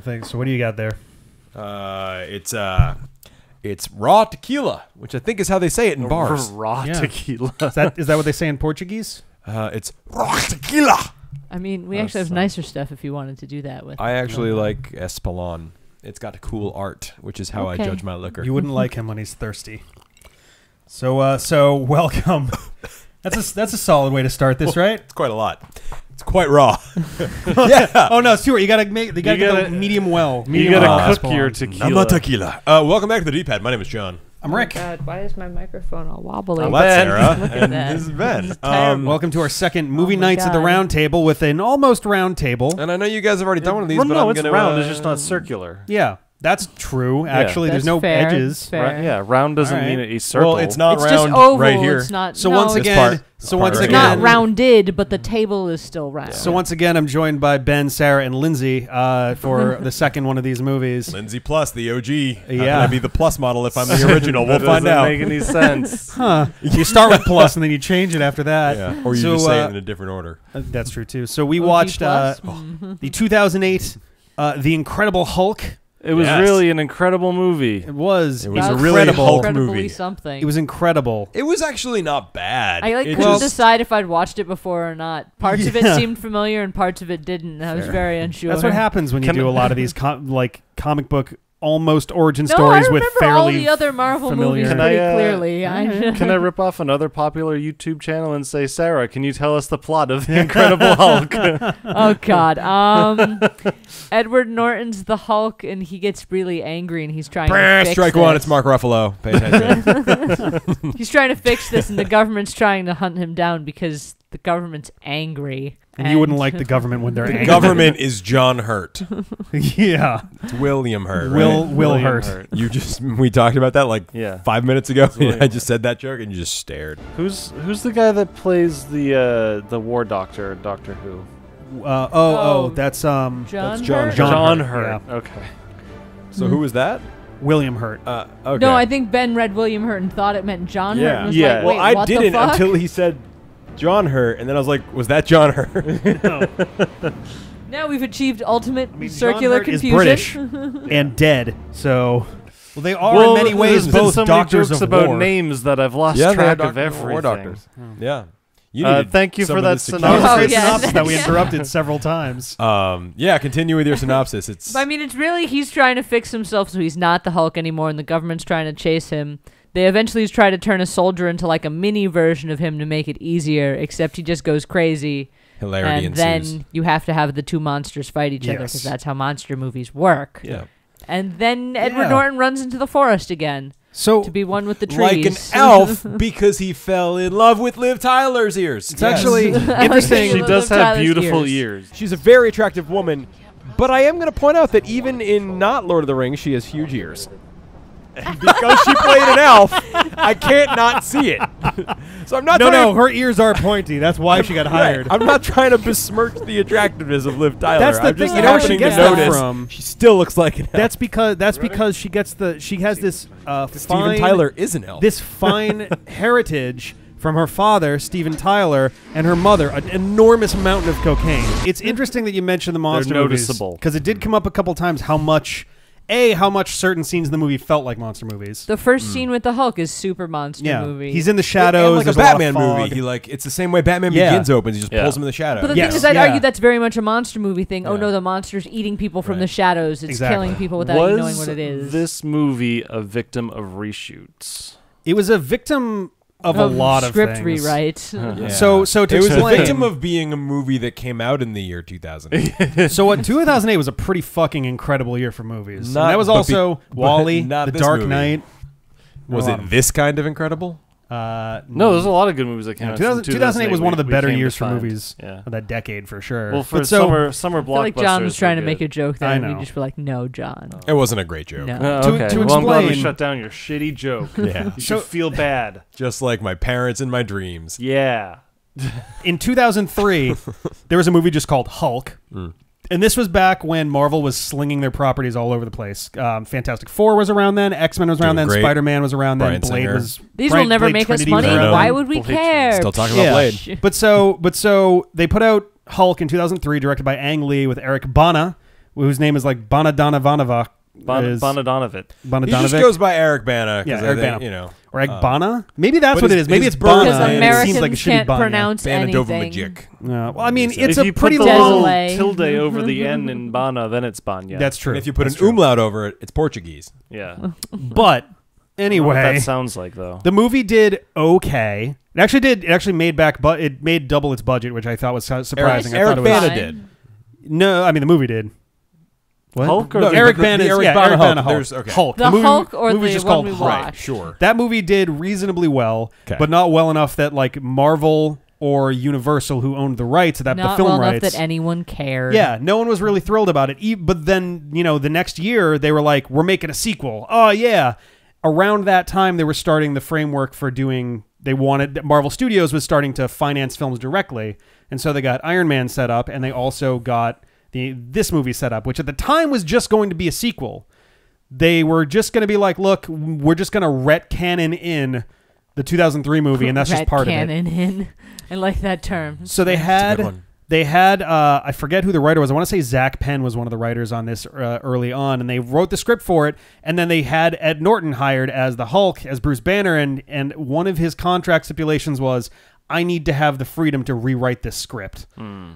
don't think so. What do you got there? It's raw tequila, which I think is how they say it in bars. Raw tequila. Is that what they say in Portuguese? It's raw tequila. I mean, we actually have nicer stuff if you wanted to do that with. I actually like Espolon. It's got a cool art, which is how I judge my liquor. You wouldn't like him when he's thirsty. So welcome. That's a solid way to start this, right? It's quite a lot. It's quite raw. Yeah. Oh no, Stuart, you gotta get the medium well. You gotta cook your tequila. I'm not tequila. Welcome back to the D-pad. My name is John. I'm Rick. Oh God, why is my microphone all wobbly? I'm Sarah. Look at And that. this is Ben. Welcome to our second movie my nights at the God. Round Table with an almost round table. And I know you guys have already done one of these, Well, but no, I'm it's gonna round. It's just not circular. Yeah, that's true. Actually, That's there's no fair. edges. Fair. Right, yeah, round doesn't All right. mean a circle. Well, it's not It's round just oval. right here. It's not. So no, once it's again, It's right not here. rounded, but the table is still round. So once again, I'm joined by Ben, Sarah, and Lindsay for the second one of these movies. Lindsay Plus, the OG. How can Yeah. I be the plus model if I'm the original? We'll That find doesn't out. make any sense. Huh. You start with plus and then you change it after that. Yeah. Or you So, just say it in a different order. That's true, too. So we OG watched plus? the 2008 The Incredible Hulk. It was Yes. really an incredible movie. It was It was a incredible. really Hulk incredibly movie. something. It was incredible. It was actually not bad. I It couldn't just- decide if I'd watched it before or not. Parts of it Yeah. seemed familiar and parts of it didn't. I was very unsure. That's what happens when you Can do I- a lot of these comic book almost origin No, stories I with remember fairly all the other Marvel familiar. movies Can pretty I, clearly. Can I rip off another popular YouTube channel and say, Sarah, can you tell us the plot of The Incredible Hulk? Oh God. Edward Norton's the Hulk, and he gets really angry, and he's trying to fix Strike this. one. It's Mark Ruffalo. Pay attention. He's trying to fix this, and the government's trying to hunt him down because the government's angry. And you wouldn't like the government when they're The angry. government is John Hurt. Yeah. It's William Hurt. Will Right? Will William hurt. We talked about that like Yeah. 5 minutes ago. William I just said that joke and you just stared. Who's the guy that plays the War Doctor in Doctor Who? That's John John Hurt? John Hurt. yeah. Okay. So who was that? William Hurt. Okay. No, I think Ben read William Hurt and thought it meant John Hurt. And was Yeah. like, Well, wait, I what the didn't fuck? until he said John Hurt, and then I was like, was that John Hurt? Now we've achieved ultimate John circular Hurt is confusion. British and dead. So, well, they are in many ways there's been both so many doctors jokes of about war. names that I've lost Yeah, track they're of everything. war doctors. Yeah. You needed Thank you some for of that this That was a Oh, great yeah. synopsis that we interrupted several times. Yeah, continue with your synopsis. It's But I mean, it's really he's trying to fix himself so he's not the Hulk anymore, and the government's trying to chase him. They eventually try to turn a soldier into like a mini version of him to make it easier, except he just goes crazy. hilarity And ensues. then you have to have the two monsters fight each other Yes. because that's how monster movies work. Yeah. And then Edward Yeah. Norton runs into the forest again So to be one with the trees. Like an elf because he fell in love with Liv Tyler's ears. it's actually Yes. interesting. She Liv does have Tyler's beautiful ears. ears. She's a very attractive woman, but I am going to point out that even in not Lord of the Rings, she has huge ears. And because she played an elf, I can't not see it. So I'm not No, trying no, her ears are pointy. That's why she got hired. I'm not trying to besmirch the attractiveness of Liv Tyler. That's the I'm thing. just You know where she happening to gets that notice from? she still looks like an elf. That's because she has this Steven fine, Tyler is an elf. this fine heritage from her father, Steven Tyler, and her mother, an enormous mountain of cocaine. It's interesting that you mentioned the monster movies noticeable. because it did come up a couple times how much certain scenes in the movie felt like monster movies. The first scene with the Hulk is super monster Yeah, movie. he's in the And shadows. like a there's lot of Batman fog. movie. It's the same way Batman Yeah. Begins opens. He just Yeah. pulls him in the shadow. But the Yes, thing is, I'd yeah. argue that's very much a monster movie thing. Oh Yeah. no, the monster's eating people from Right. the shadows. It's Exactly. killing people without you knowing what it is. This movie a victim of reshoots? It was a victim of a lot of script things. rewrites. Yeah. So to it was a explain, victim of being a movie that came out in the year 2000. so what 2008 was a pretty fucking incredible year for movies. And Not- that was but also WALL-E, not The this Dark movie. Knight. Was A it lot of- this kind of incredible? No, there's a lot of good movies that came Yeah, out. 2008 was one of the we better came to years for find. movies Yeah. of that decade for sure. Well, for But so, summer I feel like John's blockbusters trying were to make a good. joke there, I and know. we just were like, no, John. It wasn't a great joke. No. Okay. To Well, I'm glad we explain- shut down your shitty joke. Yeah. You should feel bad. Just like my parents and my dreams. Yeah. in 2003, there was a movie just called Hulk. And this was back when Marvel was slinging their properties all over the place. Fantastic Four was around then. X-Men was around Doing then. great. Spider-Man was around then. Brian Blade Singer. was... These Brian- will never Blade make Trinity us was money. around Why then. would we Blade care? Still talking Yeah. about Blade. But so they put out Hulk in 2003, directed by Ang Lee with Eric Bana, whose name is like Bonadonovanova. Bonadonovit. He just goes by Eric Bana. Yeah, Eric Bana. You know, Or Bana? Maybe that's but what it is. Maybe his it's Bana. birth Because name- and it Americans seems like it should can't be Bana. pronounce anything. Banadovamagic. Well, I mean, it's If a you put pretty the long. Delay. tilde over the N in Bana, then it's Banya. That's true. And if you put That's an true. umlaut over it, it's Portuguese. Yeah. But I don't know what anyway, that sounds like though. the movie did okay. It actually did. It actually made back, but it made double its budget, which I thought was surprising. I Eric thought it was, Bana Fine. did. No, I mean the movie did. What? Hulk or No, the- Eric the Bana. Eric Yeah, Bana Eric Hulk. Bana Hulk. There's- okay. Hulk. The movie, Hulk or movie's the just one called we Hulk. watched? Right, sure. That movie did reasonably well, Okay. but not well enough that like Marvel or Universal, who owned the rights, the Not film well rights, enough that anyone cared. yeah, no one was really thrilled about it. But then, the next year they were like, "We're making a sequel." Oh yeah. Around that time, they were starting the framework for doing. Marvel Studios was starting to finance films directly, and so they got Iron Man set up, and they also got this movie set up, which at the time was just going to be a sequel. They were just going to be like, "Look, we're just going to retcanon in the 2003 movie, and that's just part of it." In. I like that term. So they one. had I forget who the writer was. I want to say Zak Penn was one of the writers on this early on, and they wrote the script for it. And then they had Ed Norton hired as the Hulk, as Bruce Banner, and one of his contract stipulations was, I need to have the freedom to rewrite this script,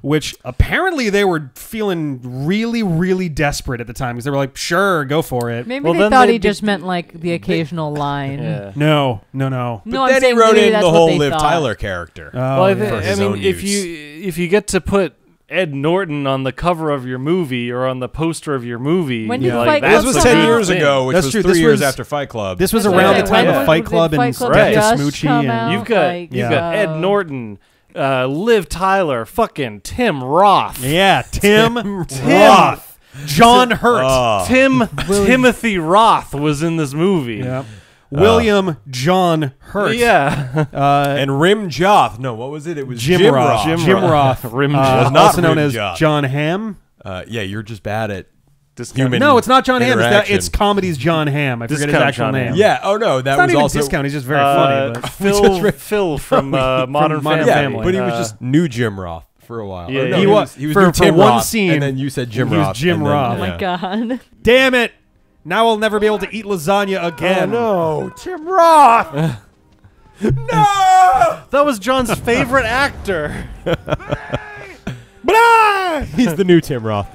which apparently they were feeling really, really desperate at the time because they were like, sure, go for it. Maybe Well, they then thought they he did- just meant like the occasional line. Yeah. No. No, But I'm then he saying wrote maybe in that's the what whole they Liv thought. Tyler character. Well, yeah. For his own if use. you get to put Ed Norton on the cover of your movie or on the poster of your movie, When did like, Fight that's This Club was a 10 big years thing. ago, which That's was true. 3 This years was- after Fight Club. This was That's around right. the time When of Fight did Club and Fight Club Death to just Smoochie. come And out? You've got Like, you've got Ed Norton, Liv Tyler, fucking Tim Roth, yeah, Tim Roth, John Hurt. Timothy Roth was in this movie. Yeah. William John Hurt. Yeah. and Rim Joth. No, what was it? It was Jim Roth. Jim Jim Roth. Roth. Rim Joth. Not Also known Rim as Joth. John Hamm. Yeah, you're just bad at Discount. human. No, it's not John Hamm. interaction. It's comedy's John Hamm. I forget his Discount actual John name. Hamm. Yeah. Oh no, that It's not was even also discount. He's just very funny. But Phil from Modern Modern Family. Yeah, Family. but he was just new Jim Roth for a while. Yeah, Or no, he was. He was For new Tim one Roth, scene, and then you said Jim he was Roth. Jim and then- Roth. Oh my god. Damn it! Now I'll never be able to eat lasagna again. Oh no, Tim Roth. No. That was John's favorite actor. He's the new Tim Roth.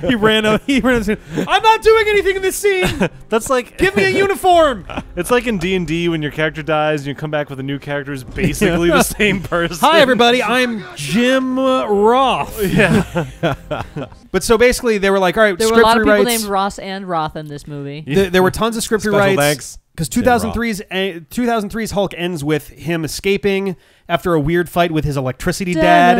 He ran up. I'm not doing anything in this scene. That's like Give me a uniform. It's like in D&D when your character dies and you come back with a new character who's basically the same person. Hi, everybody. I'm Jim Roth. Yeah. But so basically, they were like, all right, There were a script lot of people rewrites. named Ross and Roth in this movie. There were tons of script Special rewrites. thanks. Because Tim 2003's Hulk ends with him escaping after a weird fight with his electricity dad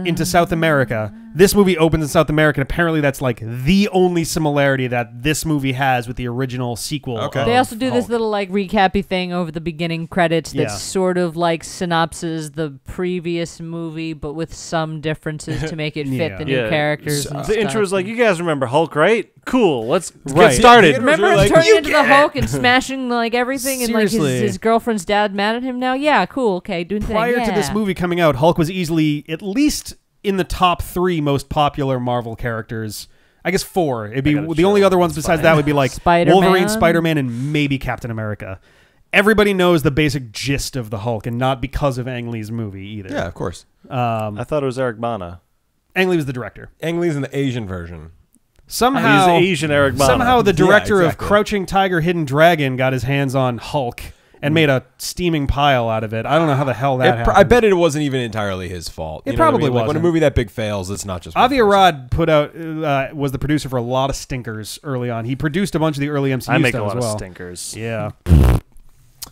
into South America. This movie opens in South America, and apparently that's like the only similarity that this movie has with the original sequel. Okay. They of also do this Hulk. little like recappy thing over the beginning credits that Yeah. sort of like synopsis the previous movie, but with some differences to make it fit Yeah. the new characters. and The intro stuff. is like, you guys remember Hulk, right? Cool. Let's Right. get started. The Remember You're him like, turning "You into the get it." Hulk and smashing like everything, and like Seriously. his girlfriend's dad mad at him now. Yeah, cool. Okay, doing thing. Prior to yeah. this movie coming out, Hulk was easily at least in the top 3 most popular Marvel characters. I guess 4. It'd be gotta the only chill. other ones besides that would be like Spider-Man. Wolverine, Spider-Man, and maybe Captain America. Everybody knows the basic gist of the Hulk, and not because of Ang Lee's movie either. Yeah, of course. I thought it was Eric Bana. Ang Lee was the director. Ang Lee's in the Asian version. Somehow, He's Asian Eric Bana. somehow the Yeah, director exactly. of Crouching Tiger, Hidden Dragon got his hands on Hulk and made a steaming pile out of it. I don't know how the hell that happened. I bet it wasn't even entirely his fault. It You know what I probably mean? Like, when a wasn't. movie that big fails, it's not just one Avi person. Arad put out was the producer for a lot of stinkers early on. He produced a bunch of the early MCU I make a stuff lot as well. of stinkers. Yeah.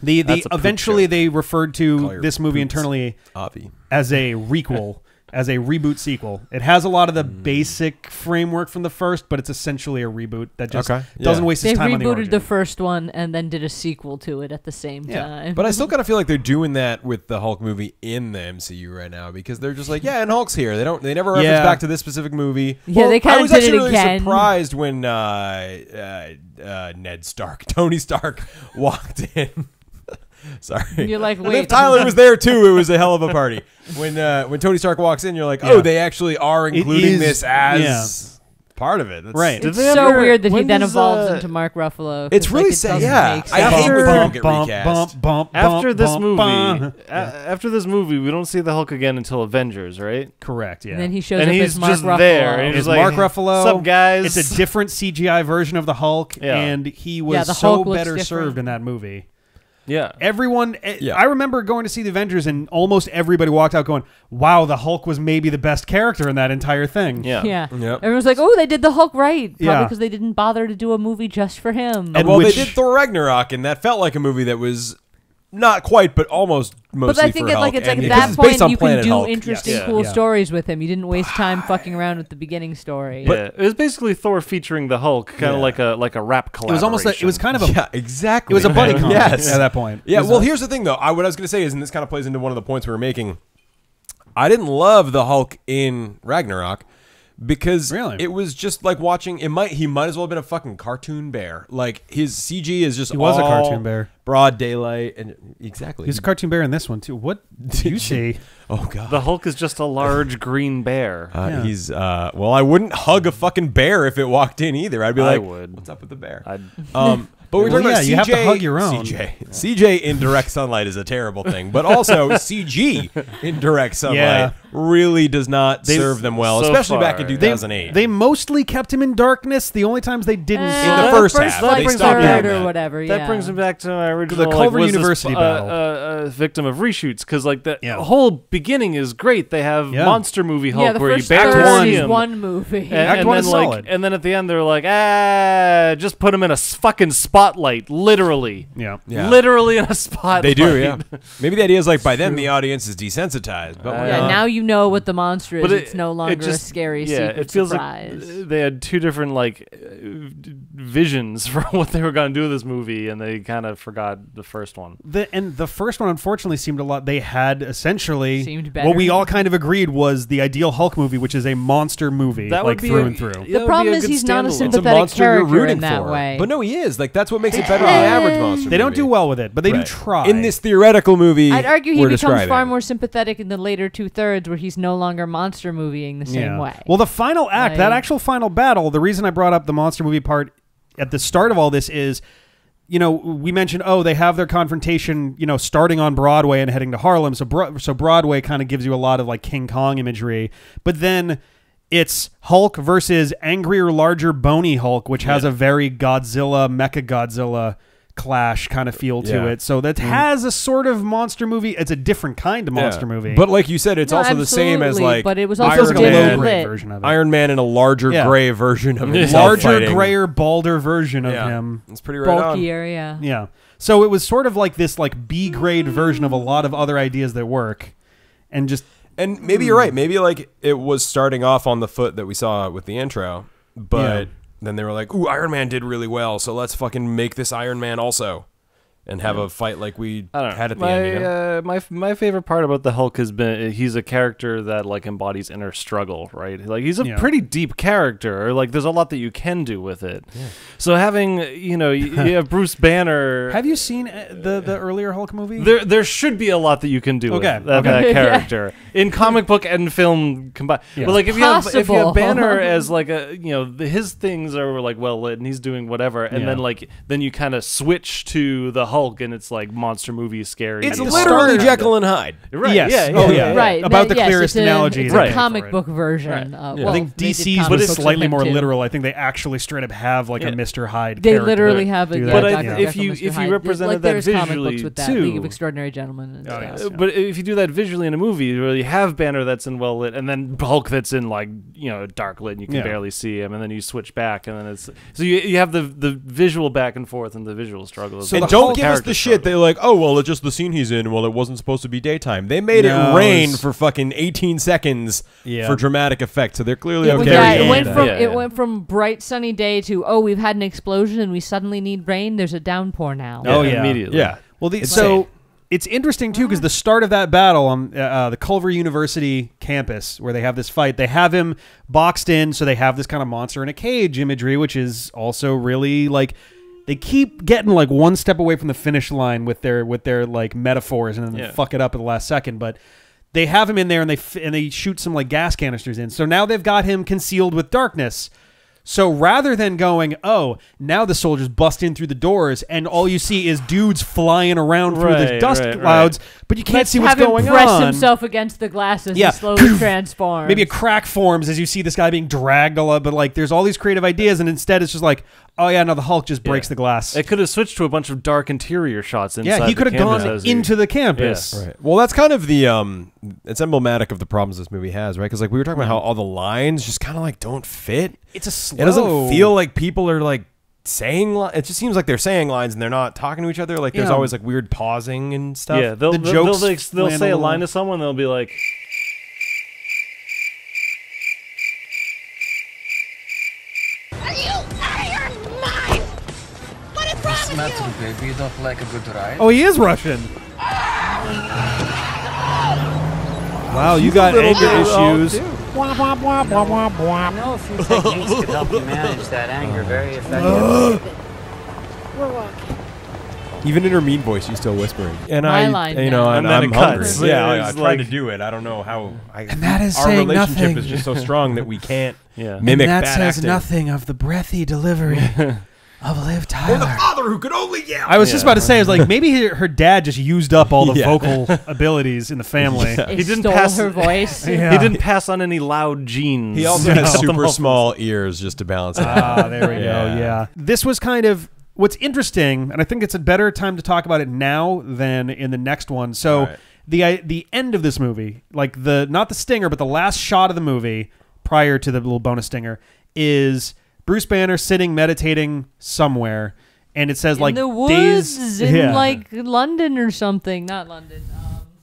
That's a poop Eventually joke. they referred Call to your this movie poops internally Avi. as a requel, as a reboot sequel. It has a lot of the basic framework from the first, but it's essentially a reboot that just Okay. doesn't Yeah. waste They its time on the rebooted origin. the first one and then did a sequel to it at the same Yeah. time. But I still kind of feel like they're doing that with the Hulk movie in the MCU right now because they're just like, yeah, and Hulk's here. They never reference Yeah. back to this specific movie. Yeah, they kinda I was did it actually really again. surprised when Tony Stark walked in. Sorry. You're like, And wait. Liv Tyler was there too. It was a hell of a party. When Tony Stark walks in, you're like, oh, Yeah. they actually are It including is- this as part of it. That's, Right. Did It's they so ever- weird that he when then does, evolves into Mark Ruffalo. 'cause, It's really like, it sad. doesn't Yeah, make I hate sense. when people get recast. After this movie, after this movie, we don't see the Hulk again until Avengers, right? Correct. Yeah. And then he shows And up he's as Mark just Ruffalo. there, and he's Is like, Mark Ruffalo. "Sup, guys?" It's a different CGI version of the Hulk, Yeah. and he was Yeah, the so Hulk looks better different. served in that movie. Yeah. Everyone, Yeah. I remember going to see the Avengers, and almost everybody walked out going, "Wow, the Hulk was maybe the best character in that entire thing." Yeah. Yeah. Yep. Everyone's like, oh, they did the Hulk right. Probably Yeah. because they didn't bother to do a movie just for him. And well, which- they did Thor Ragnarok, and that felt like a movie that was not quite, but almost mostly but I think for Hulk. it's like and at because that it's point based on you can Planet do Hulk. interesting, Yes. cool Yeah. stories with him. You didn't waste time fucking around with the beginning story. Yeah. It was basically Thor featuring the Hulk, kind of Yeah. like a rap It collaboration. was almost like, it was kind of a Yeah, exactly. it was a buddy comedy Yes. at that point. Yeah, It was well, a- here's the thing, though. What I was going to say is, and this kind of plays into one of the points we were making, I didn't love the Hulk in Ragnarok because Really? it was just like watching. He might as well have been a fucking cartoon bear. Like his CG is just He was a all cartoon bear. broad daylight, and exactly. He's a cartoon bear in this one too. What did you see? Oh god. The Hulk is just a large green bear. Yeah. He's well, I wouldn't hug a fucking bear if it walked in either. I'd be I like, would. "What's up with the bear?" I'd- But we're Well, talking about yeah, you have to CJ hug your own. CJ in direct sunlight is a terrible thing, but also CG in direct sunlight Yeah. really does not serve them well, so especially back in far. 2008. They mostly kept him in darkness. The only times they didn't. In the first half, that they brings stopped me doing back- that. or whatever. That yeah. brings me back to my original Culver was this, University battle. victim of reshoots, because like the Yeah. whole beginning is great. They have Yeah. monster movie Hulk Yeah, the where you first barely third see is him. one movie. Act And one then is like, solid. and then at the end they're like, just put him in a fucking spotlight, literally. Yeah. Yeah. Literally in a spotlight. They do, yeah. Maybe the idea is like by then the audience is desensitized, but Yeah, Yeah, well, now you know what the monster is. But It's no longer just- a scary yeah, secret it feels surprise. like they had two different visions for what they were going to do with this movie, and they kind of forgot the first one. And the first one unfortunately seemed a lot. They had essentially Seemed better. what we all kind of agreed was the ideal Hulk movie, which is a monster movie, That like would be through a- and through. that The would problem be a is good he's not a standalone. it's a sympathetic monster you're character rooting in that for. way. But no, he is. Like that's what makes it better than the average monster. They don't movie. do well with it, but they do Right. try. In this theoretical movie. I'd argue he we're becomes describing. far more sympathetic in the later 2/3 where he's no longer monster movieing the same way. Well, the final act, that Like- actual final battle, the reason I brought up the monster movie part at the start of all this is, you know, we mentioned, they have their confrontation, starting on Broadway and heading to Harlem. So Broadway kind of gives you a lot of like King Kong imagery, but then it's Hulk versus angrier, larger, bony Hulk, which has a very Godzilla, Mecha Godzilla clash kind of feel to Yeah. it. So that has a sort of monster movie. It's a different kind of monster movie. But like you said, it's No, also the same as absolutely, like but it was It also feels like a Iron low Man, grade lit. version of it. Iron Man in a larger Yeah. gray version of himself Larger, fighting. grayer, balder version of Yeah. him. It's pretty right on. Bulkier, yeah. Yeah. So it was sort of like this like B grade version of a lot of other ideas that work. And just And maybe you're right. Maybe like it was starting off on the foot that we saw with the intro, but Yeah. then they were like, "Ooh, Iron Man did really well, so let's fucking make this Iron Man also." And have a fight like we I don't know. had at the end. My favorite part about the Hulk has been he's a character that like embodies inner struggle, right? Like he's a Yeah. pretty deep character. Like there's a lot that you can do with it. So having you have Bruce Banner. have you seen the earlier Hulk movie? There should be a lot that you can do Okay, with that, okay. that character in comic book and film combined. Yeah. But like if you Possible. have Banner as like his things are like well lit and he's doing whatever, and Yeah. then you kind of switch to the Hulk and it's like monster movie scary. It's and literally started. Jekyll and Hyde. Right? Yes. Yeah. Oh, yeah. Right. About that- the yes, clearest it's analogy It's they a make comic for it. book version. Right. Yeah. I Well, think they did DC's comic was books with slightly him more too. literal. I think they actually straight up have like a Mr. Hyde They character. literally have a do yeah, But that. I- Dr. if Jekyll, you- Mr. if you Hyde. represented like, that there's comic visually, books with that too. League of Extraordinary Gentlemen and Oh, stuff. yes. But if you do that visually in a movie, where you have Banner that's in well lit, and then Hulk that's in like dark lit, and you can Yeah. barely see him, and then you switch back, and then it's so you have the visual back and forth and the visual struggle. So And the don't Hulk give us character the shit. struggle. They're like, "Oh well, it's just the scene he's in. Well, it wasn't supposed to be daytime. They made No, it rain it was- for fucking 18 seconds Yeah. for dramatic effect. So they're clearly It okay. was- with yeah, it doing went that. from Yeah, it yeah. went from bright sunny day to we've had an explosion and we suddenly need rain. There's a downpour now. Oh, yeah. immediately. Yeah. Well, Insane. so it's interesting too because the start of that battle on the Culver University campus, where they have this fight, they have him boxed in, so they have this kind of monster in a cage imagery, which is also really like they keep getting like one step away from the finish line with their like metaphors, and then Yeah. they fuck it up at the last second, but. They have him in there and they shoot some like gas canisters in. So now they've got him concealed with darkness. So rather than going, oh, now the soldiers bust in through the doors and all you see is dudes flying around through the dust clouds, but you can't see what's going on. Press himself against the glass as he slowly transforms. Maybe a crack forms as you see this guy being dragged a lot, but like there's all these creative ideas, and instead it's just like, oh yeah, no, the Hulk just breaks the glass. It could have switched to a bunch of dark interior shots inside. Yeah, he could have gone into the campus. Right. Well, that's kind of the it's emblematic of the problems this movie has, right? Because like we were talking about how all the lines just kind of like don't fit. It's a slow. It doesn't feel like people are like saying. It just seems like they're saying lines and they're not talking to each other. Like there's always like weird pausing and stuff. Yeah, they'll say a line to someone. They'll be like, Are you out of your mind? What is wrong with you? Baby, you don't like a good ride? Oh, he is Russian. Wow, you got anger issues. I know a few techniques could help you manage that anger very effectively. We're walking. Even in her mean voice, she's still whispering. And My line you know, now. and And then I'm it hungry. cuts. Yeah, I It's tried like- to do it. I don't know how. And that is our saying relationship nothing. is just so strong that we can't Yeah. mimic that bad says acting. nothing of the breathy delivery of Liv Or the Tyler. father who could only yell. I was just about to say, I was like, maybe her dad just used up all the vocal abilities in the family. It He didn't stole pass- her voice. Yeah. He didn't pass on any loud genes. He also No. has super small ears just to balance it out. Ah, there we go. Yeah. This was kind of what's interesting, and I think it's a better time to talk about it now than in the next one. So the end of this movie, like not the stinger, but the last shot of the movie prior to the little bonus stinger is Bruce Banner sitting meditating somewhere, and it says In like the woods, days in like London or something. Not London.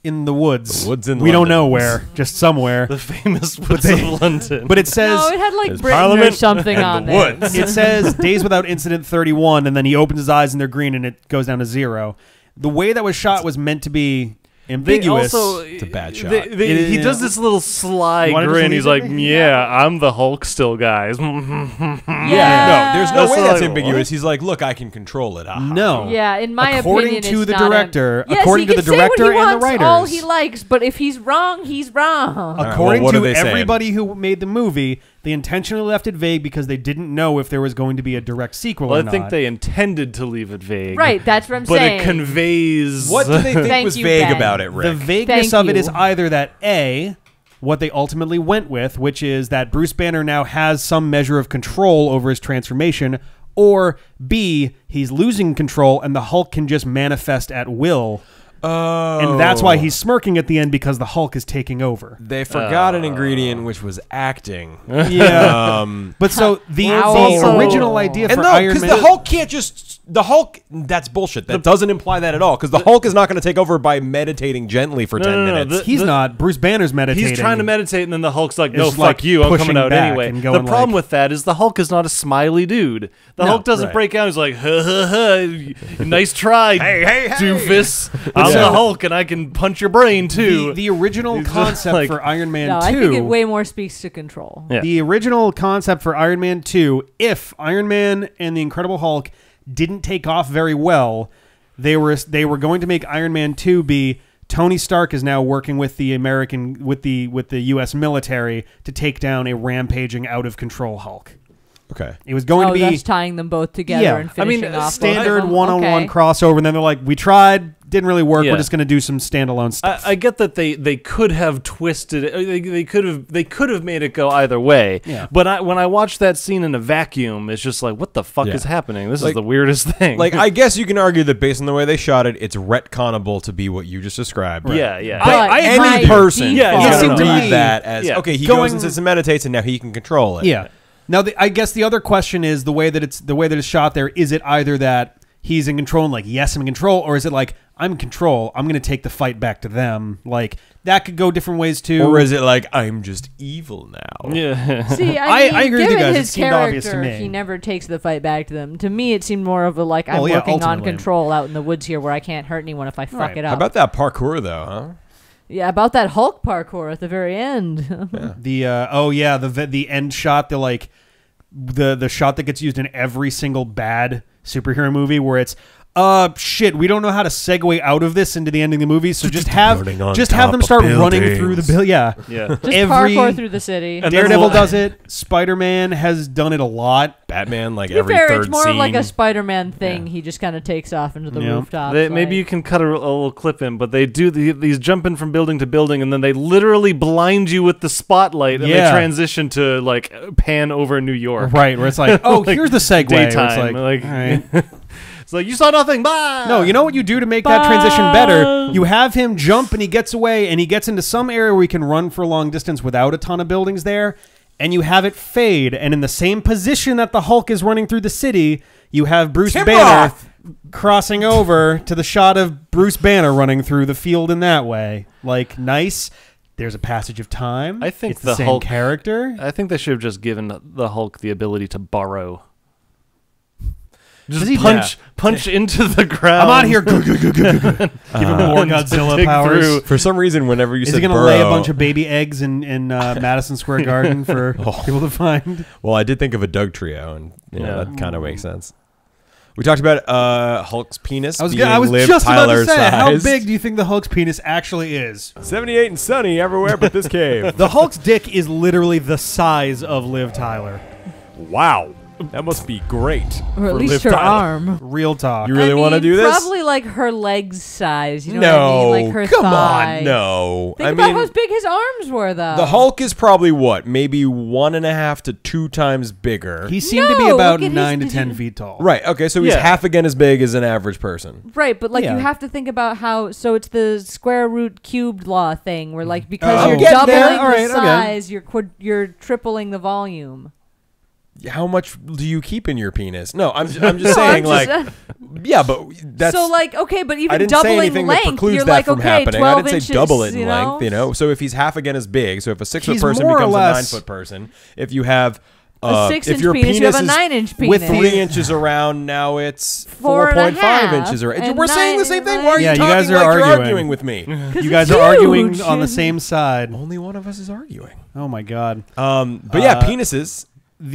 in the woods. The woods in we don't London. know where, just somewhere. The famous woods of London. But it says No, it had like There's Britain or Parliament something and on the there. woods. it says days without incident 31, and then he opens his eyes and they're green and it goes down to 0. The way that was shot was meant to be ambiguous. It's a bad shot. He does this little sly You wanna grin. just He's leave like, it? "Yeah, I'm the Hulk still, guys." Yeah. No, there's no That's way like, that's what? ambiguous. He's like, look, I can control it. Aha. No. Yeah, in my According opinion, to it's the not director- yes, according he to can the say what director he and the wants, all writers. he likes, but if he's wrong, he's wrong. According what are to they saying? everybody who made the movie, they intentionally left it vague because they didn't know if there was going to be a direct sequel Well, or I not. think they intended to leave it vague. Right, that's what I'm But saying. it conveys. What do they think Thank was you, vague Ben. about it, Rick? The vagueness Thank of it is you. either that A, what they ultimately went with, which is that Bruce Banner now has some measure of control over his transformation, or B, he's losing control and the Hulk can just manifest at will. Oh. And that's why he's smirking at the end, because the Hulk is taking over. They forgot an ingredient, which was acting. Yeah. But so the Also- original idea And for no, Iron because Man... the Hulk can't just... The Hulk... That's bullshit. That doesn't imply that at all. Because the Hulk is not going to take over by meditating gently for 10 minutes. He's not. Bruce Banner's meditating. He's trying to meditate, and then the Hulk's like, "No, It's fuck like you! I'm pushing coming out back anyway." and The going problem like- with that is the Hulk is not a smiley dude. The No, Hulk doesn't right. break out. He's like, "Ha ha ha! Nice try, hey, doofus! I'm so- the Hulk, and I can punch your brain too." The original He's just concept like- for Iron Man no, 2... I think it way more speaks to control. Yeah. The original concept for Iron Man 2, if Iron Man and the Incredible Hulk didn't take off very well, they were going to make Iron Man 2 be Tony Stark is now working with the US military to take down a rampaging out of control Hulk. Okay. It was going to be thus tying them both together Yeah. and I mean, finishing off both of standard them. one-on-one Okay. crossover, and then they're like, we tried, didn't really work. Yeah. We're just going to do some standalone stuff. I get that they could have twisted it. They could have made it go either way. Yeah. But when I watched that scene in a vacuum, it's just like, what the fuck Yeah. is happening? This Like- is the weirdest thing. Like, I guess you can argue that based on the way they shot it, it's retconnable to be what you just described. yeah, yeah. But I agree my with Any person Yeah, default- is it going seemed to to read me- that as, Yeah. okay, he Going- goes and sits and meditates, and now he can control it. Yeah. Now, I guess the other question is the way that it's shot there. Is it either that he's in control and like, yes, I'm in control, or is it like, I'm in control, I'm going to take the fight back to them? Like, that could go different ways too. Or is it like, I'm just evil now? Yeah. See, I I mean, agree with you given guys. It his seemed obvious to character, me. he never takes the fight back to them. To me, it seemed more of a like, I'm Well, yeah, working on ultimately. control out in the woods here where I can't hurt anyone if I fuck Right. it up. How about that parkour, though, huh? Yeah, about that Hulk parkour at the very end. The end shot, the shot that gets used in every single bad superhero movie where it's, Shit, we don't know how to segue out of this into the ending of the movie, so just have Running on have top them of start running through the buildings. Yeah. Yeah. Just parkour through the city. And Daredevil then- does it. Spider-Man has done it a lot. Batman, like To be every fair, third it's more scene. like a Spider-Man thing. He just kind of takes off into the Yeah. rooftops. Maybe you can cut a little clip in, but they do these jumping from building to building, and then they literally blind you with the spotlight, and Yeah. they transition to like pan over New York. Right, where it's like, oh, Like, here's the segue. where it's daytime, like, like- all right. It's like you saw nothing. Bye. No, you know what you do to make that transition better? You have him jump and he gets away and he gets into some area where he can run for a long distance without a ton of buildings there, and you have it fade, and in the same position that the Hulk is running through the city, you have Bruce Tim Banner Roth! crossing over to the shot of Bruce Banner running through the field in that way. Like, nice. There's a passage of time. I think it's the the same Hulk- character. I think they should have just given the Hulk the ability to burrow. Does Just he- punch into the ground. I'm out of here. Give him more Godzilla dig powers. through. For some reason, whenever you Is said he going to Burrow, lay a bunch of baby eggs in Madison Square Garden for people to find? well, I did think of a Doug trio, and Yeah. that kind of makes sense. We talked about Hulk's penis. I was being just Liv about to Tyler say, how size. big do you think the Hulk's penis actually is? 78 and sunny everywhere but this cave. The Hulk's dick is literally the size of Liv Tyler. Wow, that must be great. or at for least Liv her Tyler. arm. Real talk. You really I want to mean, do this? Probably like her legs size. You know No, what I mean? Like her come thigh. on, no. Think I about mean, how big his arms were, though. the Hulk is probably what, maybe 1.5 to 2 times bigger. He seemed to be No, about look at 9 to his- 10 feet tall. Right. Okay. So he's Yeah. half again as big as an average person. Right, but like Yeah. you have to think about how. So it's the square root cubed law thing, where like because Oh. you're I'm getting doubling there. the All right, okay. size, you're tripling the volume. How much do you keep in your penis? No, I'm just saying, No, I'm like, just- yeah, but that's so like okay, but I even didn't say doubling anything that length, precludes you're that like from okay, happening. 12 I didn't inches, say double it in you length, you know. So if he's half again as big, so if a 6 foot He's person more or becomes a less- 9 foot person, if you have a if 6-inch your penis, you have a is 9-inch penis. with 3 inches around, now it's 4.5 4.5 inches around. and We're saying the 9 same thing. Why are Yeah, you you talking guys are like you're arguing. arguing with me? You guys it's are arguing huge. on the same side. Only one of us is arguing. Oh, my God. But yeah, penises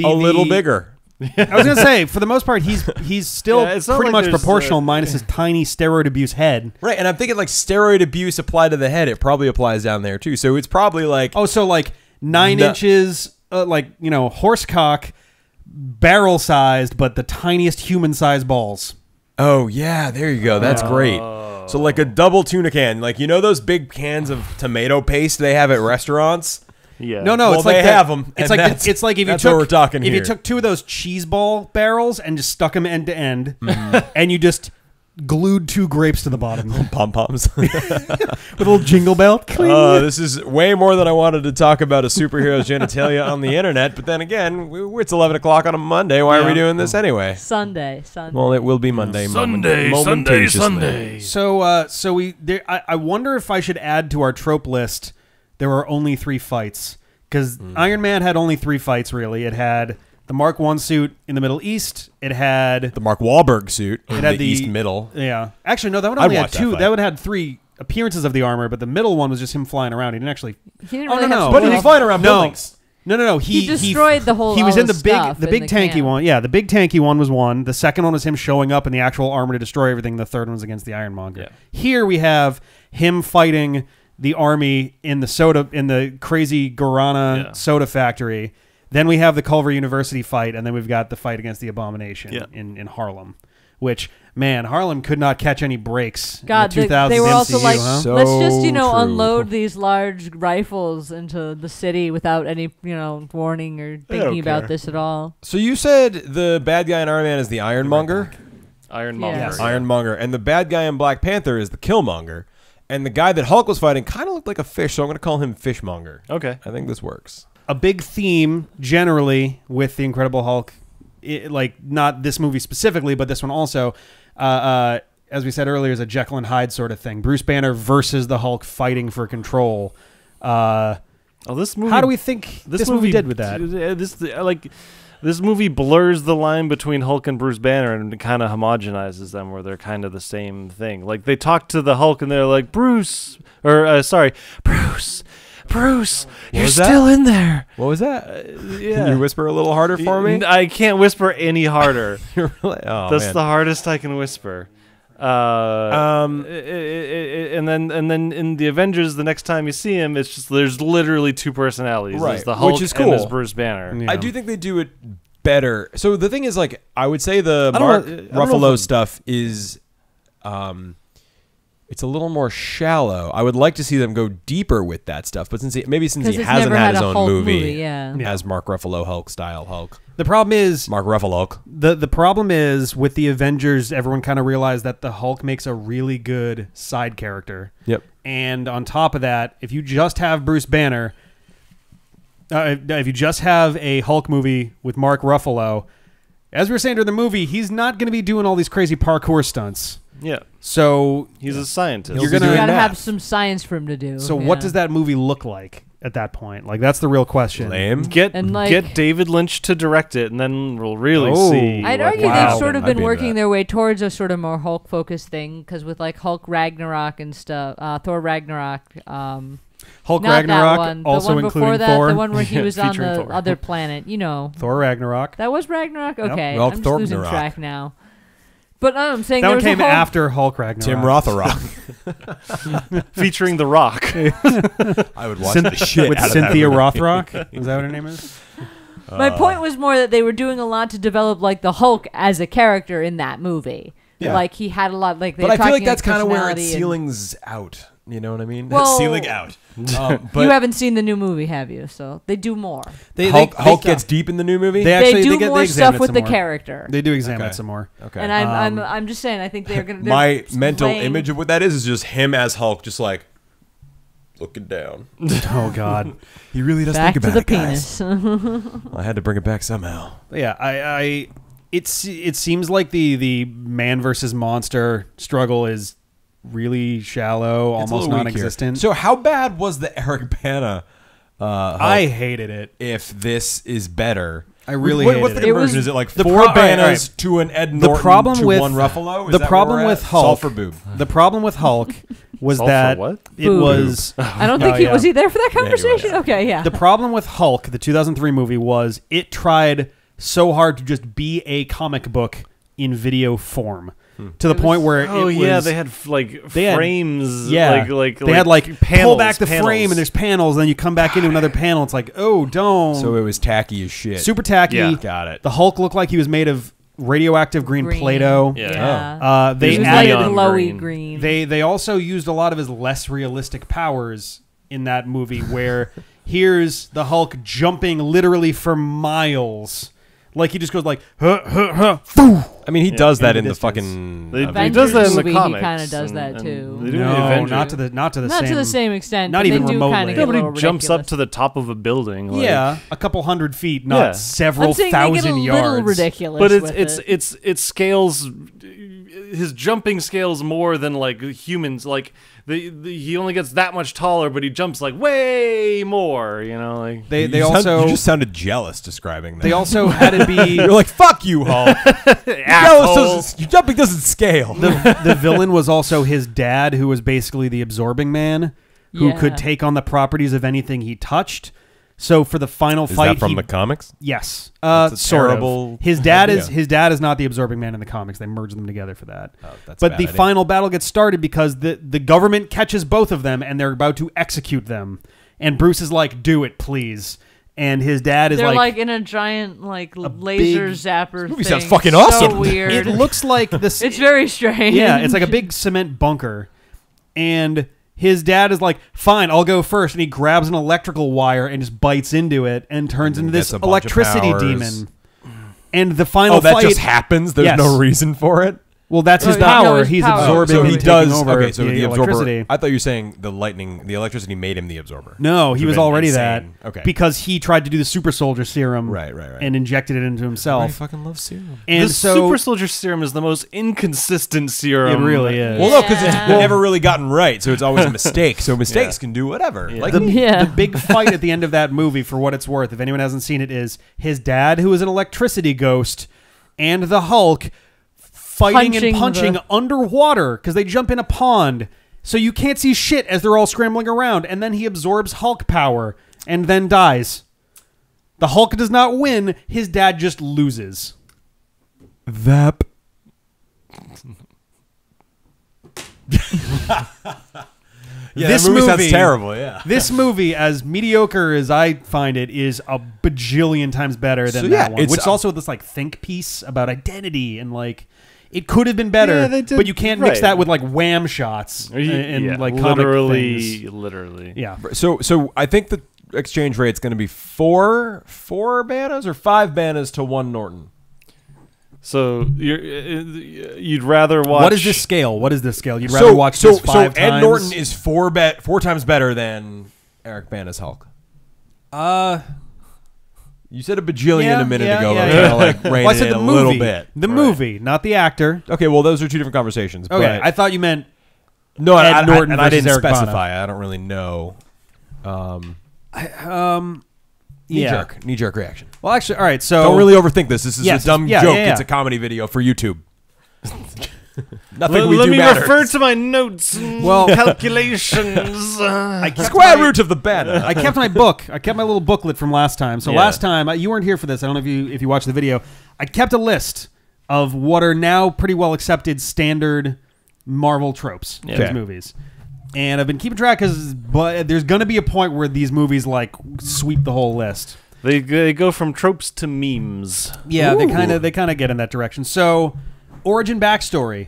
a little bigger. I was going to say, for the most part, he's still Yeah, it's not pretty like much there's, proportional minus his tiny steroid abuse head. Right, and I'm thinking like steroid abuse applied to the head, it probably applies down there too. So it's probably like Oh, so like 9 No. inches, like, you know, horsecock, barrel-sized, but the tiniest human-sized balls. oh yeah, there you go. That's great. So like a double tuna can, like you know those big cans of tomato paste they have at restaurants. Yeah. No, Well, it's like they the- have 'em, It's and like that's- it's like if you that's took what we're talking if you here. took 2 of those cheese ball barrels and just stuck them end to end, Mm-hmm. and you just glued 2 grapes to the bottom with Pom poms. a little jingle bell. This is way more than I wanted to talk about a superhero's genitalia on the internet. But then again, it's 11 o'clock on a Monday. Why are we Yeah. doing this anyway? Sunday. Well, it will be Monday. Sunday. momentatiously. So we there, I wonder if I should add to our trope list. There are only 3 fights because Iron Man had only 3 fights. Really, it had the Mark I suit in the Middle East. It had The Mark Wahlberg suit in had the the- East Middle. yeah. Actually, no, that one I'd only had watch that 2. fight. That would have had 3 appearances of the armor, but the middle one was just him flying around. He didn't actually. He didn't Oh, really no, have no. to But blow he's up- flying around No. buildings. No. He destroyed the whole. He was all in the stuff big in tanky camp. one. Yeah, the big tanky one was one. The second one was him showing up in the actual armor to destroy everything. The third one was against the Ironmonger. Yeah. Here we have him fighting the army in the crazy Guarana soda factory. Then we have the Culver University fight, and then we've got the fight against the Abomination in Harlem. Which, man, Harlem could not catch any breaks God, in the 2000s they were also MCU, like, huh? So let's just true. unload these large rifles into the city without any warning or thinking about care. this at all. So you said the bad guy in Iron Man is the Ironmonger? Ironmonger. Yes. Ironmonger. And the bad guy in Black Panther is the Killmonger. And the guy that Hulk was fighting kind of looked like a fish, so I'm going to call him Fishmonger. Okay. I think this works. A big theme generally with the Incredible Hulk, like not this movie specifically, but this one also, as we said earlier, is a Jekyll and Hyde sort of thing. Bruce Banner versus the Hulk fighting for control. This movie. How do we think this movie did with that? This movie blurs the line between Hulk and Bruce Banner and kind of homogenizes them, where they're kind of the same thing. Like they talk to the Hulk and they're like, Bruce, Bruce, you're was that? still in there. What was that? Yeah. Can you whisper a little harder for me? I can't whisper any harder. You're really, oh, That's man. the hardest I can whisper. And then in the Avengers, the next time you see him, it's just there's literally two personalities. Right, There's the Hulk which is and cool. there's Bruce Banner. Yeah. I do think they do it better. So the thing is, like, I would say the I don't Mark know- I don't know Ruffalo if- stuff is, it's a little more shallow. I would like to see them go deeper with that stuff, but since he Because hasn't it's had never had his a own Hulk movie, yeah. as Mark Ruffalo Hulk style Hulk, The problem is Mark Ruffalo. the problem is with the Avengers, everyone kind of realized that the Hulk makes a really good side character. Yep. And on top of that, if you just have Bruce Banner, if you just have a Hulk movie with Mark Ruffalo, as we were saying during the movie, he's not going to be doing all these crazy parkour stunts. Yeah, So he's a scientist. You're You gonna- gotta math. have some science for him to do. So yeah. what does that movie look like at that point? Like, that's the real question. Lame. Get And, like- get David Lynch to direct it, and then we'll really Oh. see. I'd what argue will they've happen. sort of I'd been be into working that. their way towards a sort of more Hulk-focused thing, because with like Hulk Ragnarok and stuff, Thor Ragnarok, Hulk not Ragnarok, that one, also the one including before that, Thor. the one where he was on Featuring the Thor. other planet, you know. Thor Ragnarok. That was Ragnarok? Okay, Well, I'm just Thor losing Ragnarok. track now. But I'm saying That there one was a came Hulk- after Hulk Ragnarok. Tim Rothrock. Featuring The Rock. I would watch the shit with out of Cynthia that movie. Rothrock. Is that what her name is? My point was more that they were doing a lot to develop like the Hulk as a character in that movie. Yeah. Like he had a lot. Like they But were I feel talking like that's kind of where it personality and- ceilings out. You know what I mean? Well- Ceiling out. But You haven't seen the new movie, have you? So they do more. Hulk gets deep in the new movie. They They do they more examine stuff it with some the more. character. They do examine Okay. it some more. Okay. And I'm just saying. I think they're gonna. they're My mental playing- image of what that is just him as Hulk, just like looking down. Oh God. He really does back think to about the it, guys. penis. I had to bring it back somehow. Yeah, it seems like the man versus monster struggle is really shallow, It's a almost little weak here. non-existent. So how bad was the Eric Bana? Hulk I hated it. if this is better. I really What's hated the it. conversion? was- Is it like the 4 pro- all right, Banas all right. to an Ed The Norton problem to with one Ruffalo? Is the that problem where we're with at? Hulk, Sulfur boob. the problem with Hulk was Sulfur that what? it Boob. was I don't think Oh, he yeah. was he there for that he was. conversation. Okay, yeah. the problem with Hulk, the 2003 movie, was it tried so hard to just be a comic book in video form to the point where Oh it yeah, was, they had like they had- frames. Yeah, like they had like panels, pull back the panels. frame and there's panels, and then you come back into another panel. It's like, oh, don't. So it was tacky as shit. Super tacky. Yeah. Got it. The Hulk looked like he was made of radioactive green Play-Doh. Yeah. They He was added like neon glowy green. green. they also used a lot of his less realistic powers in that movie, where here's the Hulk jumping literally for miles. Like he just goes like, huh, huh, huh, phoo. I mean, he does that in in the the distance. fucking. He Avengers does that in the movie, he comics. kinda does and- that, and too. they do it in No, Avengers. not to the Not to the same extent. Not but even they do remotely. kind of Yeah, get but a Nobody little jumps up ridiculous. to the top of a building. Like, Yeah, a couple hundred feet, not Yeah. several I'm saying they get a thousand little yards. ridiculous. but with it. it scales. His jumping scales more than like humans. Like he only gets that much taller, but he jumps like way more. You know, like They you also you just sounded jealous describing that. they also had to be You're like, fuck you, Hulk. asshole. Your jumping doesn't scale. the villain was also his dad, who was basically the absorbing man, who Yeah. could take on the properties of anything he touched. So for the final Is fight, that from he- the comics? yes, That's a sort terrible of. His dad idea. is not the absorbing man in the comics. They merged them together for that. That's a But bad the idea. final battle gets started because the government catches both of them and they're about to execute them. And Bruce is like, "Do it, please." And his dad is They're like, like in a giant like laser big- zapper. movie thing. sounds fucking So awesome. weird. it looks like this. It's very strange. Yeah, it's like a big cement bunker. And his dad is like, fine, I'll go first. And he grabs an electrical wire and just bites into it and turns And into this gets a bunch of electricity powers. demon. And the final Oh, that fight. just happens? There's Yes. no reason for it? Well, that's his Oh, yeah. power. No, his He's power. absorbing so and he taking does. over Okay, so the electricity. absorber. I thought you were saying the electricity made him the absorber. No, he Which was would've been already insane. that. Okay. Because he tried to do the super soldier serum. Right. And injected it into I himself. fucking love serum. And the so super soldier serum is the most inconsistent serum. it really is. Well, no, because it's Yeah. never really gotten right, so it's always a mistake. So mistakes can do whatever. Yeah. Like the, me. Yeah. the big fight at the end of that movie, for what it's worth, if anyone hasn't seen it, is his dad, who is an electricity ghost, and the Hulk fighting and punching underwater because they jump in a pond. So you can't see shit as they're all scrambling around. And then he absorbs Hulk power and then dies. The Hulk does not win. His dad just loses. That. Yeah, This that movie sounds movie- terrible. Yeah. This movie, as mediocre as I find it, is a bajillion times better than So, that yeah, one. it's Which is also this like think piece about identity and like it could have been better, Yeah, they did- but you can't mix right. that with like wham shots and Yeah, like comic literally, things. literally. Yeah. So I think the exchange rate's going to be four bananas or 5 bananas to 1 Norton. So you'd rather watch. What is this scale? What is this scale? You'd rather watch this 5 Ed times? Norton is 4 times better than Eric Bana's Hulk. You said a bajillion a minute ago. Yeah, but yeah. I'm kinda, like reining Well, I said it the a movie. little bit. The Right. movie, not the actor. Okay, well, those are 2 different conversations. Okay, but I thought you meant no, Ed Norton and I versus didn't Eric Bana. specify. I don't really know. Knee jerk reaction. Well, actually, all right. So Don't really overthink this. This is Yes, a dumb yeah, joke. yeah, yeah. It's a comedy video for YouTube. Nothing we Let do me matters. refer to my notes and Well- calculations. I kept Square my- root of the bana. I kept my book. I kept my little booklet from last time. So Yeah. last time you weren't here for this. I don't know if you watched the video. I kept a list of what are now pretty well accepted standard Marvel tropes in Okay. these movies, and I've been keeping track but there's going to be a point where these movies like sweep the whole list. they go from tropes to memes. Yeah, Ooh. they kind of get in that direction. So, origin backstory.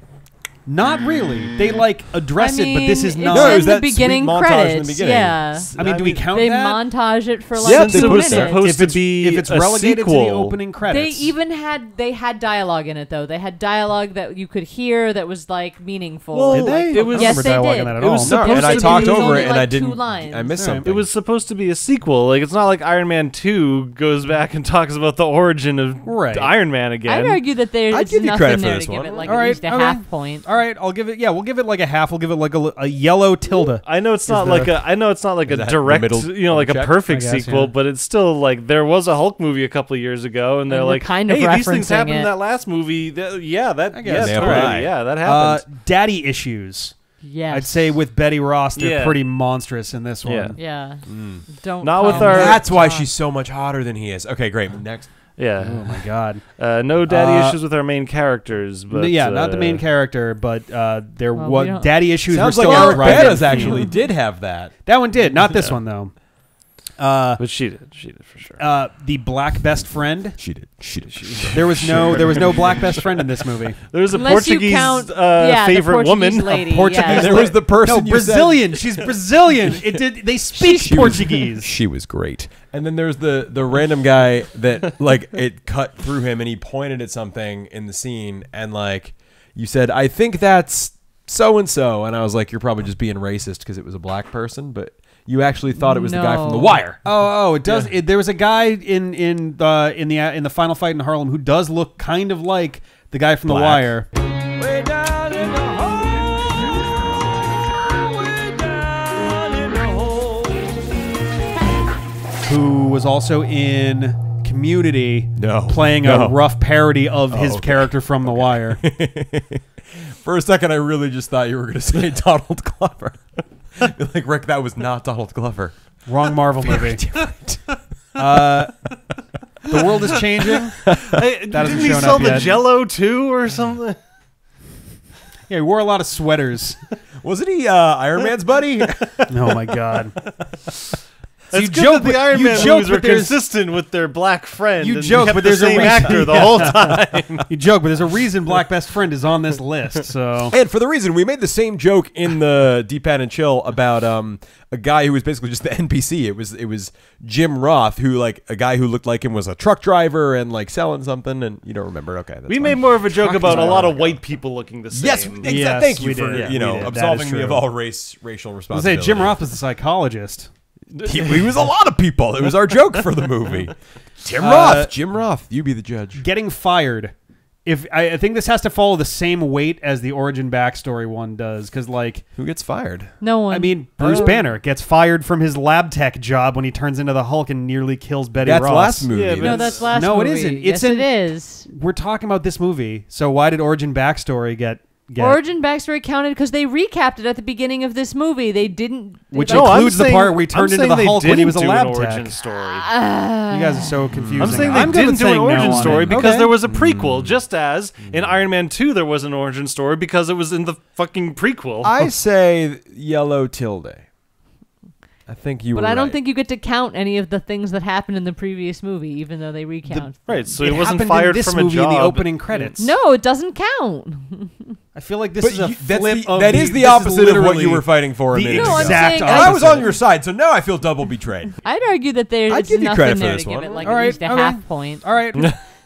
Not really. They like address it, but this is not. No, it in was the that sweet beginning montage in the credits. beginning. Yeah, I mean, do we count they that? montage it for like Yeah, 2 they it was put that. minutes. supposed to be if it's a relegated sequel. to the opening They credits. even had dialogue in it though. They had dialogue that you could hear that was like meaningful. Well, Did they? It was- I don't Yes, remember they dialogue did. in that at It was all. supposed and I to talked be- over only it, and like I 2 didn't. lines. I missed Right. something. It was supposed to be a sequel. Like it's not like Iron Man 2 goes back and talks about the origin of Right. Iron Man again. I'd argue that there's I'd give you nothing credit for there this to give one. it like All at right, least a okay. half point. All right, I'll give it. Yeah, we'll give it like a half. We'll give it like a yellow tilde. I know it's not the- like a. I know it's not like a that the direct, middle like a check? perfect I guess, sequel, yeah. but it's still like there was a Hulk movie a couple of years ago, and they're And we're like, kind of hey, these things referencing happened in it. that last movie. guess. Yeah, Nailed totally. it. Yeah, that happened. Daddy issues. Yes. I'd say with Betty Ross, they're Yeah. pretty monstrous in this one. Yeah. Yeah. Don't. Not with come our- That's why Tom. she's so much hotter than he is. Okay, great. Next. Yeah. Oh my god. No daddy Uh, issues with our main characters, but yeah, not the main character, but there Well, was we don't- daddy issues Sounds were like still Eric right. Bana's actually did have that. That one did, not this one though. But she did for sure. The black best friend. She did. There was no black best friend in this movie. There was a Unless you Portuguese count, the favorite Portuguese woman. lady, Portuguese yeah. There was the person No, you said- Brazilian. She's Brazilian. It did. They speak She was- Portuguese. She was great. And then there's the random guy that like it cut through him and he pointed at something in the scene and like you said, I think that's so and so, and I was like, you're probably just being racist because it was a black person, but you actually thought it was the guy from The No. Wire. Oh, it does. There was a guy in the final fight in Harlem who does look kind of like the guy from The Black. Wire. Way down in the hole, way down in the hole. Who was also in Community, No. playing No. a rough parody of his okay. character from The Wire. For a second, I really just thought you were going to say Donald Glover. Like, Rick, that was not Donald Glover. Wrong Marvel movie. The world is changing. Hey, That hasn't didn't he shown sell up the yet. Jello too, or something? Yeah, he wore a lot of sweaters. Wasn't he Iron Man's buddy? Oh my god. It's you good joke, that the but- Iron you Man joke, movies were but there's- consistent with their black friend. You and joke, kept but the there's a same reason- actor the whole time. You joke, but there's a reason Black Best Friend is on this list. So And for the reason, we made the same joke in the D-Pad and Chill about a guy who was basically just the NPC. It was Jim Roth, who like a guy who looked like him was a truck driver and like selling something, and you don't remember. Okay, that's We fine. made more of a joke Truck about a driver. lot of white people looking the same. Yes, Yes, thank you we for did. you know We did. That absolving is me of true. all racial I was responsibility. say Jim Roth was a psychologist. He was a lot of people. It was our joke for the movie. Jim Roth. Jim Roth. You be the judge. Getting fired. If I think this has to follow the same weight as the origin backstory one does, because like Who gets fired? No one. I mean Bruce Banner gets fired from his lab tech job when he turns into the Hulk and nearly kills Betty That's Ross. last movie. Yeah, but no, that's last No, it movie. isn't. Yes, It's in- it is. We're talking about this movie, so why did origin backstory get get. Origin backstory counted because they recapped it at the beginning of this movie. They didn't. Which No, I'm includes the saying- part where he I'm turned into saying the they Hulk when he was a didn't do lab an origin tech. story. You guys are so confusing. I'm saying they good didn't with do an saying no origin on story it. because Okay. there was a prequel, just as in Iron Man 2 there was an origin story because it was in the fucking prequel. I say yellow tilde. I think you were But I don't right. think you get to count any of the things that happened in the previous movie, even though they recount. right, so It he wasn't happened fired in this from a movie job. in the opening credits. No, it doesn't count. I feel like this But is a that's flip the, of that is the this opposite of what literally you were fighting for a the minute No, I'm ago. exact saying- And I was opposite. on your side, so now I feel double betrayed. I'd argue that there's I'd give you enough credit in for there this to give one. it like All at right, least a okay. half point. All right.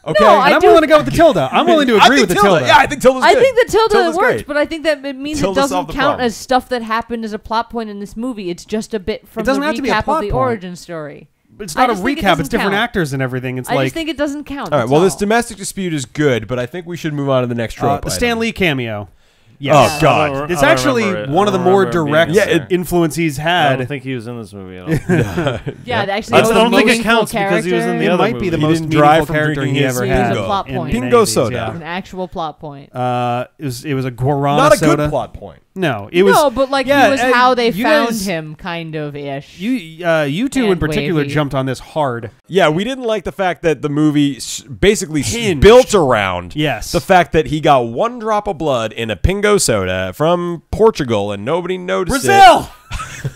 Okay. No, And I I'm do- willing to go with the tilde. I'm willing to I agree think with the tilde. tilde. Yeah, I think tilde's I good. think the tilde Tilde's works, great. but I think that it means Tilde it doesn't solved the count problem. as stuff that happened as a plot point in this movie. It's just a bit from It doesn't the have to be a recap plot of the point. origin story. It's not I a just think it recap. It's doesn't different count. actors and everything. It's I like just think it doesn't count. All right. that's Well, this all. domestic dispute is good, but I think we should move on to the next trope. the item. Stan Lee cameo. Oh Yes. God. It's I don't actually remember it. one of I the don't more remember him being direct in Yeah, there. influence he's I had. don't think he was in this movie at all. Yeah, actually, I the don't think it meaningful counts because he was in character. the It other might be the movie. He most didn't drive meaningful from character drinking he his ever It was had. a plot in point. the Pingo 80s, soda. yeah. An actual plot point. It was a guarana Not a soda. good plot point. No, it was No, but like yeah, he was how they you found guys- him, kind of ish. You two in And particular wavy. jumped on this hard. Yeah, we didn't like the fact that the movie basically Hinged. built around Yes. the fact that he got one drop of blood in a Pingo soda from Portugal and nobody noticed Brazil.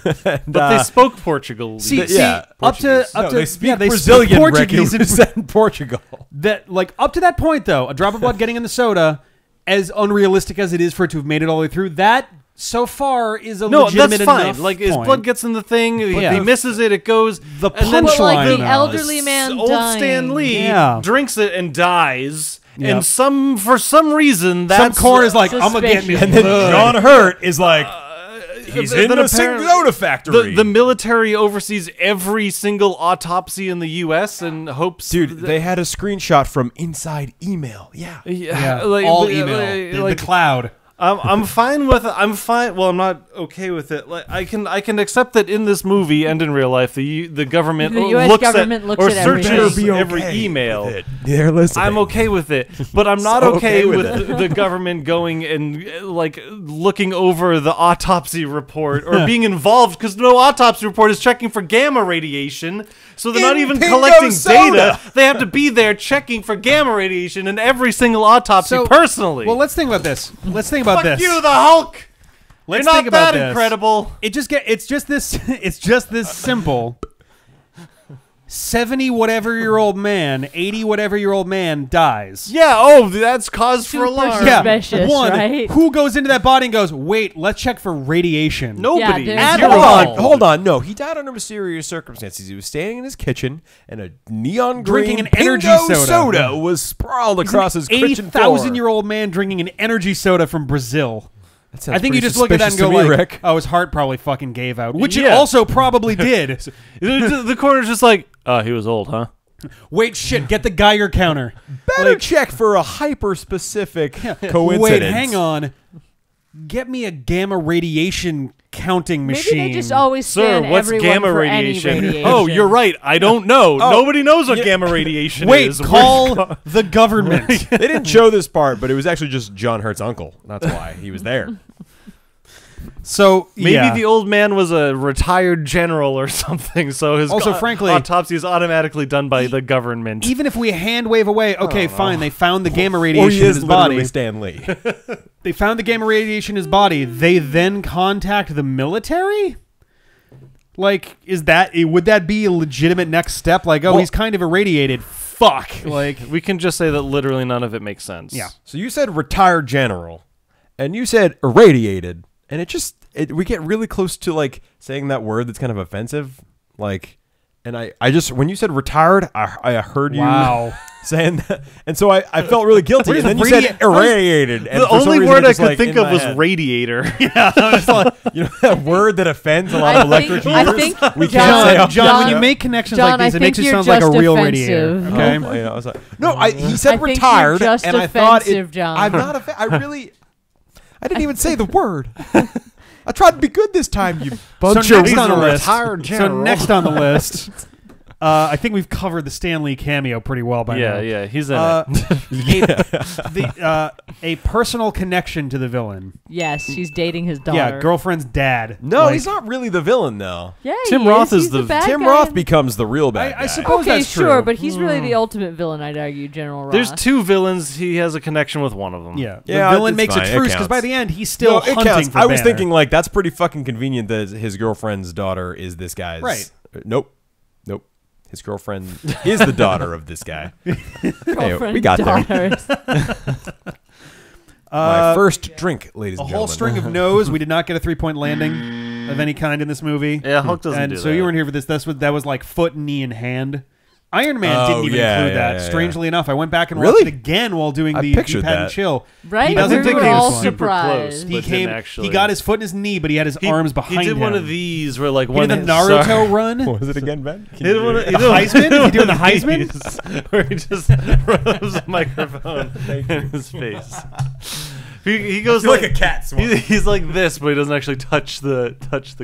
it. But they spoke Portugal. See, yeah, up to No, they speak yeah, they Brazilian. speak Portuguese Rick. It was in Portugal. that like up to that point though, a drop of blood getting in the soda, as unrealistic as it is for it to have made it all the way through, that so far is a No, legitimate that's fine. enough Like his point. blood gets in the thing, Yeah. he misses it, it goes. The and then punchline, But like the though. elderly man old dying. Stan Lee Yeah. drinks it and dies. Yep. And for some reason that's Some corn is like, I'm gonna get me. suspicious. And then John Hurt is like, he's then in a apparently- soda factory. the military oversees every single autopsy in the U.S. and hopes. Dude, they had a screenshot from inside email. Yeah. Yeah, like, all like- email, like- the cloud. I'm fine with it. I'm fine. Well, I'm not okay with it. Like I can accept that in this movie and in real life, the government The US looks government at looks or at everything. searches Better be every okay email. with it. They're listening. I'm okay with it, but I'm not So okay okay with with the government going and like looking over the autopsy report or being involved because no autopsy report is checking for gamma radiation, so they're not In even Pingo collecting soda. data. They have to be there checking for gamma radiation in every single autopsy personally. Well, let's think about this. Let's think about Fuck this. you, the Hulk. Let's You're not think about that this. incredible. It's just this simple. 70 whatever year old man, 80 whatever year old man dies. Yeah. Oh, that's cause for Super alarm. Yeah. Suspicious, One, right? who goes into that body and goes, wait, let's check for radiation. Nobody. there's At zero. all. Hold on. No, he died under mysterious circumstances. He was standing in his kitchen, and a neon Drinking green an energy Pingo soda. was sprawled across his kitchen 80,000 floor. year old man drinking an energy soda from Brazil. That sounds I think you pretty just look at that and go suspicious to me, like, Rick. oh, his heart probably fucking gave out, which it Yeah. also probably did. The coroner's just like, he was old, huh? Wait, shit, get the Geiger counter. Better check for a hyper-specific coincidence. Wait, hang on. Get me a gamma radiation counting machine. Maybe they just always Sir, scan what's everyone gamma for radiation? any radiation. Oh, you're right. I don't know. Oh, Nobody knows what yeah. gamma radiation Wait, is. call the government. They didn't show this part, but it was actually just John Hurt's uncle. That's why he was there. So Maybe yeah. the old man was a retired general or something, so his Also, frankly- autopsy is automatically done by the government. Even if we hand wave away, okay, fine, they found the gamma Or radiation he in is his literally body. Stan Lee. They found the gamma radiation in his body. They then contact the military? Like, would that be a legitimate next step? Like, oh, Well- he's kind of irradiated. Fuck. Like, We can just say that literally none of it makes sense. yeah. So you said retired general, and you said irradiated, and we get really close to like saying that word that's kind of offensive, like, and I just when you said retired, I heard you Wow. saying that, and so I felt really guilty, and then you said irradiated. And The for some only reason word it I just, could like, think in of my was head. radiator. Yeah, I was like, You know that word that offends a lot of electric I users? think we John- can't say John, on when the you show? make connections John, like these, I it makes think you you're sound like a just real offensive. radiator. Okay? You know, I was like, no, he said I think you're retired, just and I thought it. offensive, John. I'm not I didn't even say the word. I tried to be good this time, you bunch So of next on the list. retired So general. next on the list, I think we've covered the Stan Lee cameo pretty well by now. Yeah, he's in it. A personal connection to the villain. Yes, she's dating his daughter. Yeah, girlfriend's dad. No, Like, he's not really the villain though. Yeah, Tim he Roth is He's the- bad Tim guy Roth in- becomes the real bad guy. I suppose Okay, that's sure, true. but he's really the ultimate villain, I'd argue, General Roth. There's two villains. He has a connection with one of them. Yeah, Yeah, the villain it's makes fine. a It truce because counts. by the end he's still No, it hunting counts. for I was Banner. thinking like that's pretty fucking convenient that his girlfriend's daughter is this guy's. Right. Nope. His girlfriend is the daughter of this guy. Girlfriend, we got there. daughters. My first drink, ladies a and whole gentlemen. string of no's. We did not get a 3-point landing of any kind in this movie. Yeah, Hulk doesn't and do so that. you weren't here for this. That was like foot, knee, and hand. Iron Man didn't even yeah, include yeah, that. yeah, Strangely enough, I went back and Really? watched it again while doing I the pictured Pad and that. Chill. Right? He doesn't We think were he all was super surprised. close. He But came. didn't actually. He got his foot and his knee, but he had his arms behind him. He did one of these where like He one did the hand- Naruto sorry. run. What was it again, Ben? He did one of, he The did one- Heisman? He doing the one of Heisman? these, where he just rubs a microphone in his face. He goes like a cat swat. He's like this, but he doesn't actually touch the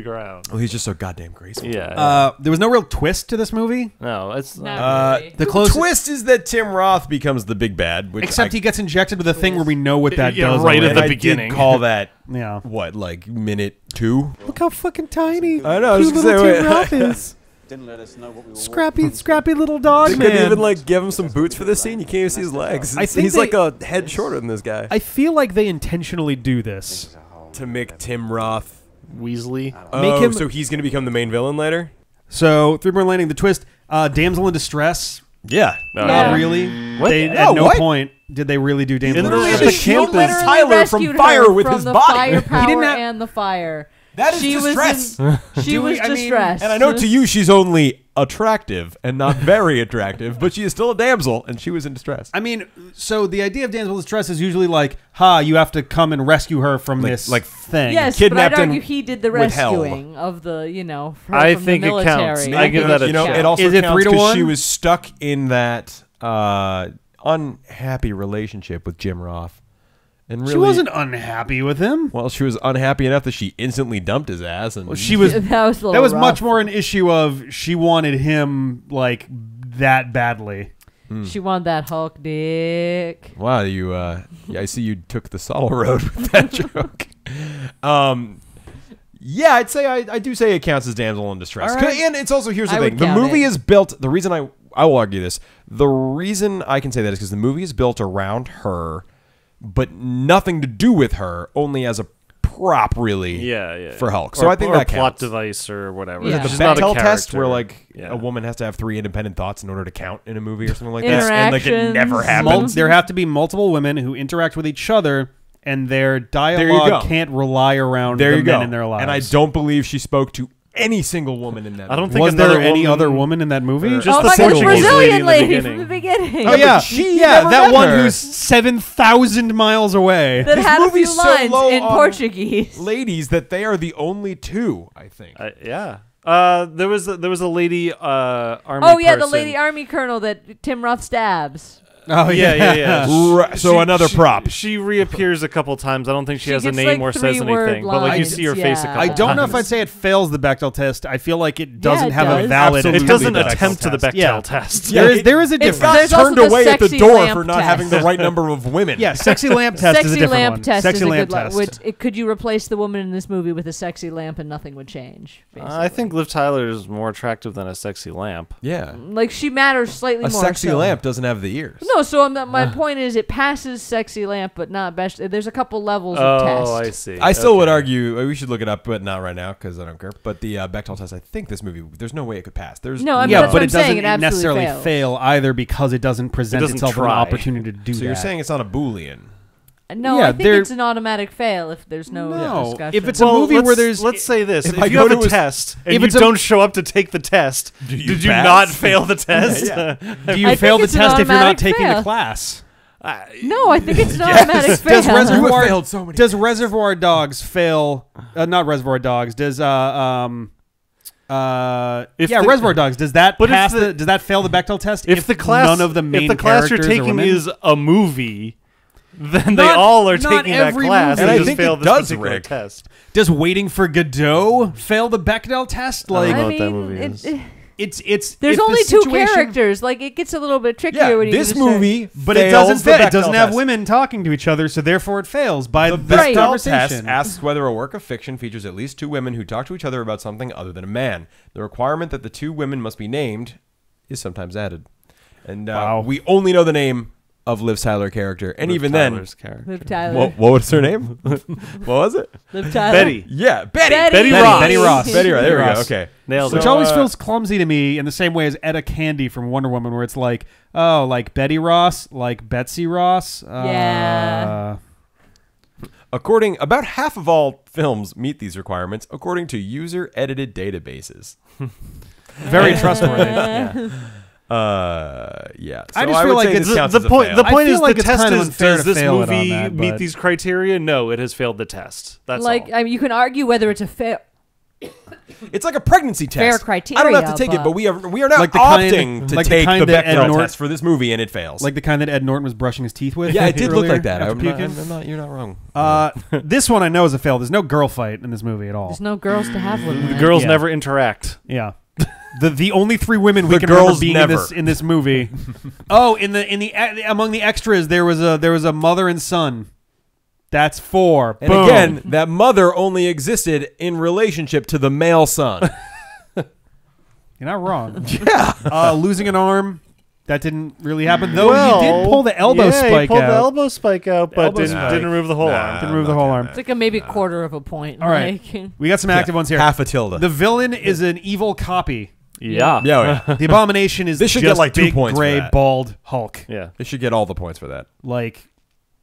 ground. Oh, he's just so goddamn graceful. Yeah. There was no real twist to this movie. No, it's Not really. The The closest, twist is that Tim Roth becomes the big bad, which except he gets injected with a thing where we know what that Yeah, does. right at already. the I beginning. did call that Yeah. what, like minute 2? Look how fucking tiny. I know. I was cute gonna little say, Tim Roth is. Didn't let us know what we were Scrappy little dog They man. couldn't even like give him some boots for this scene. You can't even see his legs. I think he's they- like a head shorter than this guy. I feel like they intentionally do this. To make Tim Roth. Weasley. Oh, him- so he's gonna become the main villain later? So, 3-point landing. The twist. Damsel in distress. Yeah. Yeah. Not really. What? They, No, at no what? point did they really do Damsel in Literally distress. at the camp Liv is- Tyler from rescued fire her with from his the body. firepower He didn't have- and the fire. That is she distress. Was she was I mean- distressed. And I know to you she's only attractive and not very attractive, but she is still a damsel, and she was in distress. I mean, so the idea of damsel in distress is usually like, you have to come and rescue her from this like thing. Yes, but I'd kidnapped argue and he did the withheld. rescuing of the, her I from think the it military. counts. I give that a you know, check. it also Is it counts 3 to 'cause 1? she was stuck in that unhappy relationship with Jim Roth, and really, She wasn't unhappy with him. Well, she was unhappy enough that she instantly dumped his ass, and She was. That was a little That was rough. much more an issue of she wanted him like that badly. She wanted that Hulk dick. Wow, you. Yeah, I see you took the subtle road with that joke. Yeah, I'd say I do say it counts as damsel in distress. All right. And it's also, here's the I thing: would the count movie it. is built. The reason I will argue this. The reason I can say that is because the movie is built around her, but nothing to do with her, only as a prop, really. Yeah. For Hulk. So Or- I think or that plot counts. device or whatever. Yeah. The She's not a Bechdel test, character. where like Yeah. a woman has to have 3 independent thoughts in order to count in a movie or something like that, and like it Interactions. never happens. There have to be multiple women who interact with each other, and their you dialogue go. can't rely around There the you men go. in their lives. And I don't believe she spoke to any single woman in that. I don't movie. think Was another there any woman- other woman in that movie? Just Oh the my god, the Portuguese Brazilian lady lady in the from the beginning. beginning. Oh yeah, she yeah, never that met one her. who's 7,000 miles away. That had a few movie's so lines low in on Portuguese. ladies that they are the only two, I think. Yeah. There was a lady army. Oh yeah, the person. lady army colonel that Tim Roth stabs. Oh Yeah. So another prop. She reappears a couple times. I don't think she has a gets, name like, or says 3-word anything, but like you lines, see her face a yeah. couple I don't know if I'd times. say it fails the Bechdel test. I feel like it doesn't it have a does. valid. Absolutely It doesn't the Bechdel attempt to the test. Bechdel Yeah. test. There is a It difference. got There's also turned the away at the sexy door lamp for not test. having the right number of women. Yeah, sexy lamp test is a Sexy different lamp one. test Sexy is a lamp good test. which could you replace the woman in this movie with a sexy lamp and nothing would change? Basically. I think Liv Tyler is more attractive than a sexy lamp. Yeah. like she matters slightly A more. sexy so. lamp doesn't have the ears. No, so my point is it passes sexy lamp, but not best. There's a couple levels of test. Oh, I see. I still would Okay. argue we should look it up, but not right now because I don't care. But the Bechdel test, I think this movie, there's no way it could pass. There's No, I mean, Yeah, that's but what it I'm saying, doesn't it absolutely necessarily fails. fail either because it doesn't present doesn't itself an try. opportunity to do So that. you're saying it's not a Boolean. No, Yeah, I think there- it's an automatic fail if there's no discussion. If it's a movie where there's let's say this: if if I you go have to a a- test and if you it's a- don't show up to take the test, you did you pass? not fail the test? do you I fail think the it's an test if you're not automatic taking fail. the class? no, I think it's an automatic fail. Does Reservoir You failed so many does Reservoir Dogs fail? Not Reservoir Dogs. Does If yeah, the- Reservoir Dogs. Does that But if pass? the- Does that fail the Bechdel test? If the class, none of the main if the class you're characters are taking women? is a movie, then they Not- all are not taking that every class movie. and, And I just think fail it this does, particular Rick. test. does Waiting for Godot fail the Bechdel test? I Like don't know I what that mean, movie is. There's if only the two situation- characters. Like it gets a little bit trickier Yeah, when you this just say- movie, But it fails doesn't the fit. It Bechdel doesn't have test. women talking to each other, so therefore it fails by The this Bechdel test conversation. asks whether a work of fiction features at least two women who talk to each other about something other than a man. The requirement that the two women must be named is sometimes added. And we only know the name of Liv Tyler character, and Liv even Tyler's character. Liv Tyler. what was her name? What was it? Liv Tyler. Betty. Yeah, Betty. Betty Ross. Betty Ross. Betty Ross. There we go. Ross. Okay. Nailed Which it. always feels clumsy to me in the same way as Etta Candy from Wonder Woman, where it's like, oh, like Betty Ross, like Betsy Ross. Yeah. About half of all films meet these requirements, according to user-edited databases. Very trustworthy. Yeah. So I just feel would like say it's- this counts The as a point. fail. The I point feel is like the it's test kind of is: unfair does to this fail it on movie that, meet but- these criteria? No, it has failed the test. That's Like all. I mean, you can argue whether it's a fair. It's like a pregnancy test. Fair I don't criteria, have to take it, but- but we are now Like the kind- opting to like the take kind the that Ed Bechdel Norton- test for this movie, and it fails. Like the kind that Ed Norton was brushing his teeth with. yeah, it did look earlier like that. after I'm puking. not. You're not wrong. This one I know is a fail. There's no girl fight in this movie at all. There's no girls to have with. the girls Yeah. never interact. Yeah. The only three women we The can remember girls being never. in this movie. Oh, among the extras there was a mother and son. That's 4. And Boom. again, that mother only existed in relationship to the male son. You're not wrong. Yeah. Losing an arm, that didn't really happen. Though Well, he did pull the elbow yeah, spike he pulled out. the elbow spike out, but elbow didn't, spike. didn't remove the whole Nah. arm. Didn't remove the whole arm. It's like a maybe quarter of a point. All right. Like, We got some active ones here. Half a tilde. The villain is an evil copy. Yeah. yeah. The Abomination is This should just get, like, 2 big, points for gray, that. bald Hulk. Yeah. They should get all the points for that. Like,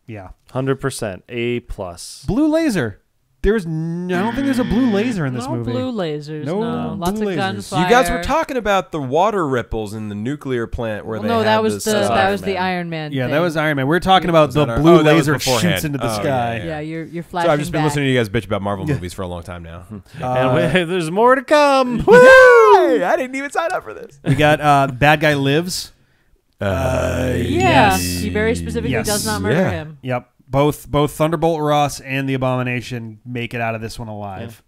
yeah. 100%. A plus. Blue laser. I don't think there's a blue laser in this no movie. blue lasers. No No, lots blue of lasers. gunfire. You guys were talking about the water ripples in the nuclear plant where Well, they no, had that was this, the Iron the Man. Iron Man. Yeah, thing. that was Iron Man. We were talking about Was the that blue that was laser beforehand. shoots into the Oh, sky. yeah. Yeah, you're flashing. So I've just been back. listening to you guys bitch about Marvel movies for a long time now. And there's more to come. Hey, I didn't even sign up for this. We got Bad Guy Lives. Yeah, Yes. he very specifically Yes. does not murder Yeah. him. Yep. Both Thunderbolt Ross and the Abomination make it out of this one alive.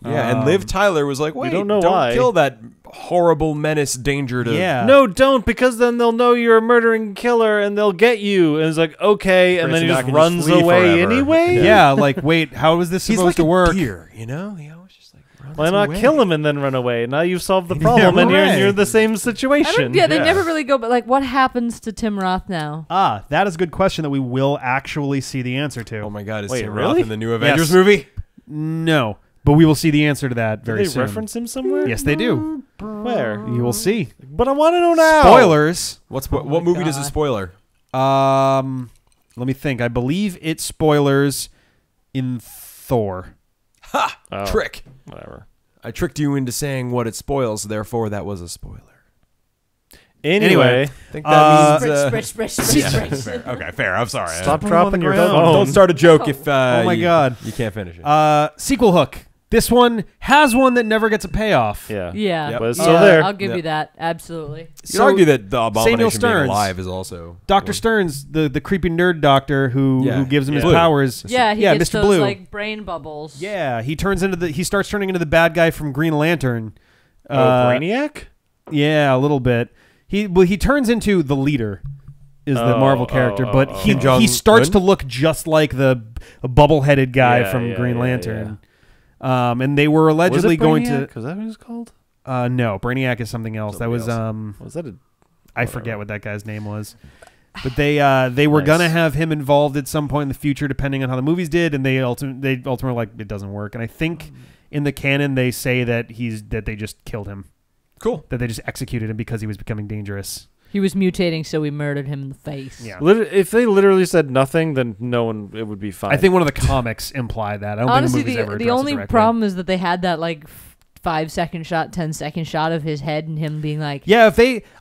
Yeah, and Liv Tyler was like, "Wait, don't know why. kill that horrible menace danger to." Yeah. No, don't, because then they'll know you're a murdering killer and they'll get you. And it's like, okay, and then he Person just can runs flee away forever. anyway? Yeah, like, wait, how is this He's supposed like to work? a deer, you know? He always just like runs Why not away. kill him and then run away? Now you've solved the problem and right. you're in the same I situation. don't, yeah, they never really go. But like, what happens to Tim Roth now? That is a good question that we will actually see the answer to. Oh my God! Is Wait, Tim really? Roth in the new Avengers Yes. movie? No, but we will see the answer to that Did very they soon. reference him somewhere? Yes, they do. Where? You will see. But I want to know now. Spoilers. What movie does a God. spoiler? Let me think. I believe it's spoilers in Thor. Ha! Oh, Trick. Whatever. I tricked you into saying what it spoils. Therefore, that was a spoiler. Anyway, I think that means. Spritz. Okay, fair. I'm sorry. stop put him dropping on the your ground. phone. Don't start a joke if. Oh my God. You can't finish it. Sequel hook. This one has one that never gets a payoff. Yeah. Yeah, Yep. But it's yeah, still there. I'll give Yep. you that. Absolutely. You can So, argue that the Samuel Abomination being Stearns, alive is also Dr. Stearns, the creepy nerd doctor who gives him his Blue. powers. Yeah, he yeah, gets Mr. those Blue. like brain bubbles. Yeah, he starts turning into the bad guy from Green Lantern. Brainiac? Yeah, a little bit. He turns into the leader, is the Marvel character, but he Kim Jong-un? starts to look just like the bubble-headed guy Yeah, from yeah, Green yeah, Lantern. And they were allegedly going to. Is that what it's called? No, Brainiac is something else. Something that was Was that a... I forget what that guy's name was. But they were gonna have him involved at some point in the future, depending on how the movies did, and they ultimately like it doesn't work. And I think in the canon they say that they just killed him, cool. that they just executed him because he was becoming dangerous. He was mutating, so we murdered him in the face. Yeah. If they literally said nothing, then no one... It would be fine. I think one of the comics imply that. I don't Honestly, think the movies ever the address it only directly. problem is that they had that like 5-second shot, 10-second shot of his head and him being like, Yeah, if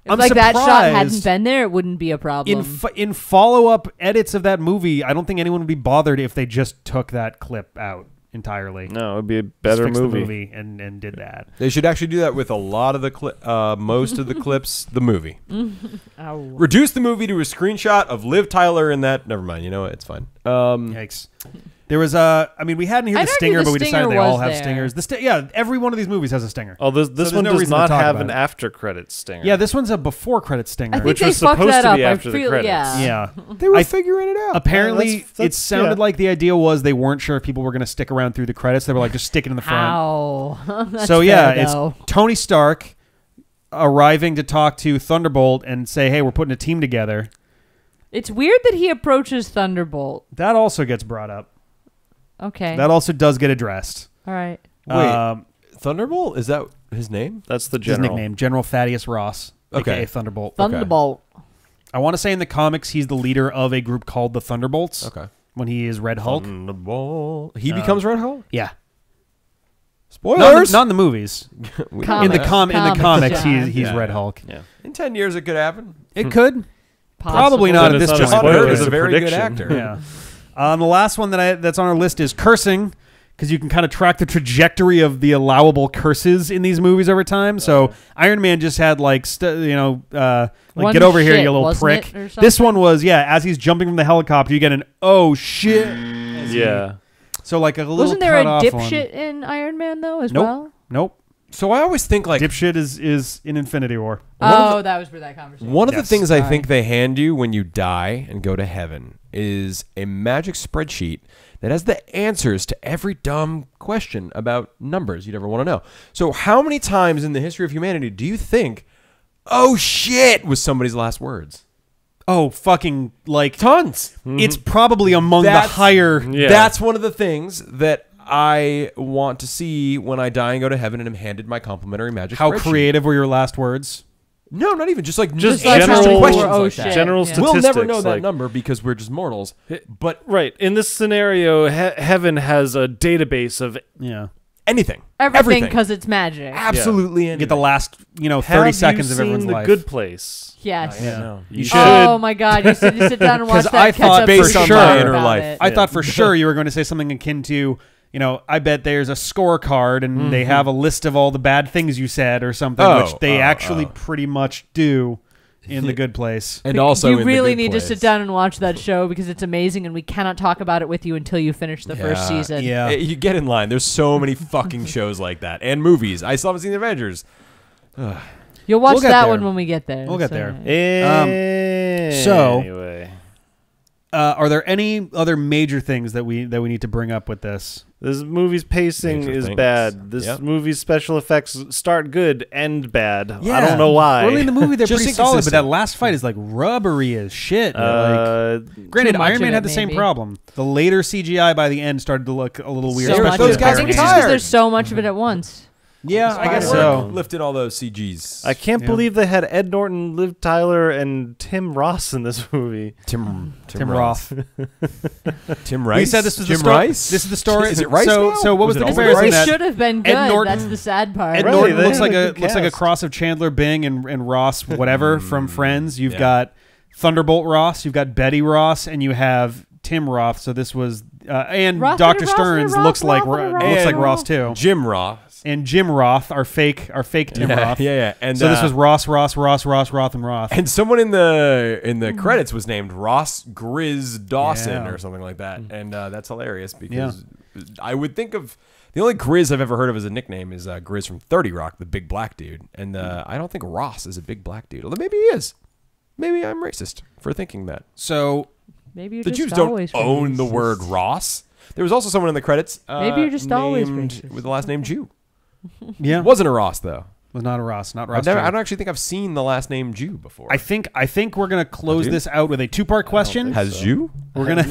I'm like that shot hadn't surprised. been there, it wouldn't be a problem. In follow-up edits of that movie, I don't think anyone would be bothered if they just took that clip out entirely. No, it would be a Just better fixed movie. the movie and did that. They should actually do that with a lot of the most of the clips. The movie. Ow. Reduce the movie to a screenshot of Liv Tyler in that. Never mind. You know what? It's fine. Yikes. There was a. I mean, we hadn't heard I the never knew stinger, the but we stinger decided they all was have there. stingers. Yeah, every one of these movies has a stinger. Oh, this there's one no does reason to not talk have about an it. after credit stinger. Yeah, this one's a before credit stinger. I think Which they was fucked supposed that to up. be after I the feel, credits. yeah. They were I- figuring it out. Apparently, that's- it sounded yeah. like the idea was they weren't sure if people were going to stick around through the credits. They were like, just stick it in the front. How? That's So yeah, fair, it's though. Tony Stark arriving to talk to Thunderbolt and say, "Hey, we're putting a team together." It's weird that he approaches Thunderbolt. That also gets brought up. Okay. That also does get addressed. All right. Wait, Thunderbolt? Is that his name? That's the His general. nickname, General Thaddeus Ross, Okay. aka Thunderbolt. Thunderbolt. I want to say in the comics he's the leader of a group called the Thunderbolts. Okay. When he is Red Hulk. Thunderbolt. He becomes Red Hulk? Yeah. Spoilers! Not in the movies. We Com- In the don't know. in the comics, John. he's Yeah. Red Hulk. Yeah. In 10 years, it could happen. It could. Possibly. Probably not Then at it's this not a point. spoiler, He's it's a very good prediction. actor. Yeah. The last one that's on our list is cursing, because you can kind of track the trajectory of the allowable curses in these movies over time. So Iron Man just had like One get over here, shit, you little wasn't prick. it, or This something? one was as he's jumping from the helicopter, you get an oh shit. Yeah. So like a little. Wasn't there a cut-off dipshit in Iron Man though as Nope. well? Nope. So I always think like Dipshit is in Infinity War. Oh, that was for that conversation. one of the Yes. things I Sorry. think they hand you when you die and go to heaven is a magic spreadsheet that has the answers to every dumb question about numbers you'd ever want to know. So how many times in the history of humanity do you think, oh shit, was somebody's last words? Oh fucking like Tons. it's probably among the That's- higher. Yeah. That's one of the things that I want to see when I die and go to heaven and am handed my complimentary magic How spreadsheet. creative were your last words? No, not even. Just like Just like answers to general- questions oh, like shit. that. General Yeah. statistics. We'll never know that like- number because we're just mortals. But Right. In this scenario, heaven has a database of Yeah. anything. Everything because it's magic. Absolutely anything. Get the last 30 Have seconds you of seen everyone's The life. Good Place. Yes. Yeah. You should. Oh my God! You sit down and watch 'Cause that. I thought catch up based for on sure my inner about life, it. I thought for sure you were going to say something akin to, I bet there's a scorecard and they have a list of all the bad things you said or something, which they actually pretty much do in The Good Place. and also you in really The Good need to Place. sit down and watch that show because it's amazing, and we cannot talk about it with you until you finish the first season. Yeah. You get in line. There's so many fucking shows like that and movies. I still haven't seen the Avengers. You'll watch We'll get that there. one when we get there. We'll get So- there. So- Anyway, Are there any other major things that we need to bring up with this? this movie's pacing Major is things. bad. This Yep. movie's special effects start good, end bad. I Yeah. don't know why. Early in the movie, they're Just pretty solid, but inconsistent. that last fight is like rubbery as shit. Granted, Too much Iron Man of had it, the same maybe. problem. The later CGI by the end started to look a little weird. So especially much those with of it. guys I Iron think it's Man. just 'cause retired. there's so much of it at once. Yeah, I guess Hard so. work lifted all those CGs. I can't Yeah. believe they had Ed Norton, Liv Tyler, and Tim Ross in this movie. Tim Roth. Tim Rice. We said this was Jim the story. Rice. This is the story. Is it Rice So, now? so what was it the always comparison? It Rice? That should have been good. Ed Norton- That's the sad part. Ed Right, Norton they looks had like a a good looks like a cast. cross of Chandler Bing and Ross whatever from Friends. You've Yeah. got Thunderbolt Ross, you've got Betty Ross, and you have Tim Roth. So this was and Roth, Dr. Roth, Stearns Roth, looks like Roth, Roth, looks like Roth. Ross too. Jim Roth. And Jim Roth, our fake Tim Roth. Yeah. And So this was Ross, and Roth. And someone in the credits was named Ross Grizz Dawson Yeah. or something like that, and that's hilarious because I would think of the only Grizz I've ever heard of as a nickname is Grizz from 30 Rock, the big black dude, and I don't think Ross is a big black dude. Although maybe he is. Maybe I'm racist for thinking that. So Maybe you're The just Jews don't always own the racist. word Ross. There was also someone in the credits. Maybe you're just always named racist. with the last name Jew. yeah, Wasn't a Ross though. was not a Ross, not Ross. I don't Jew. actually think I've seen the last name Jew before. I think we're gonna close dude? this out with a two-part question. Has Jew? We're gonna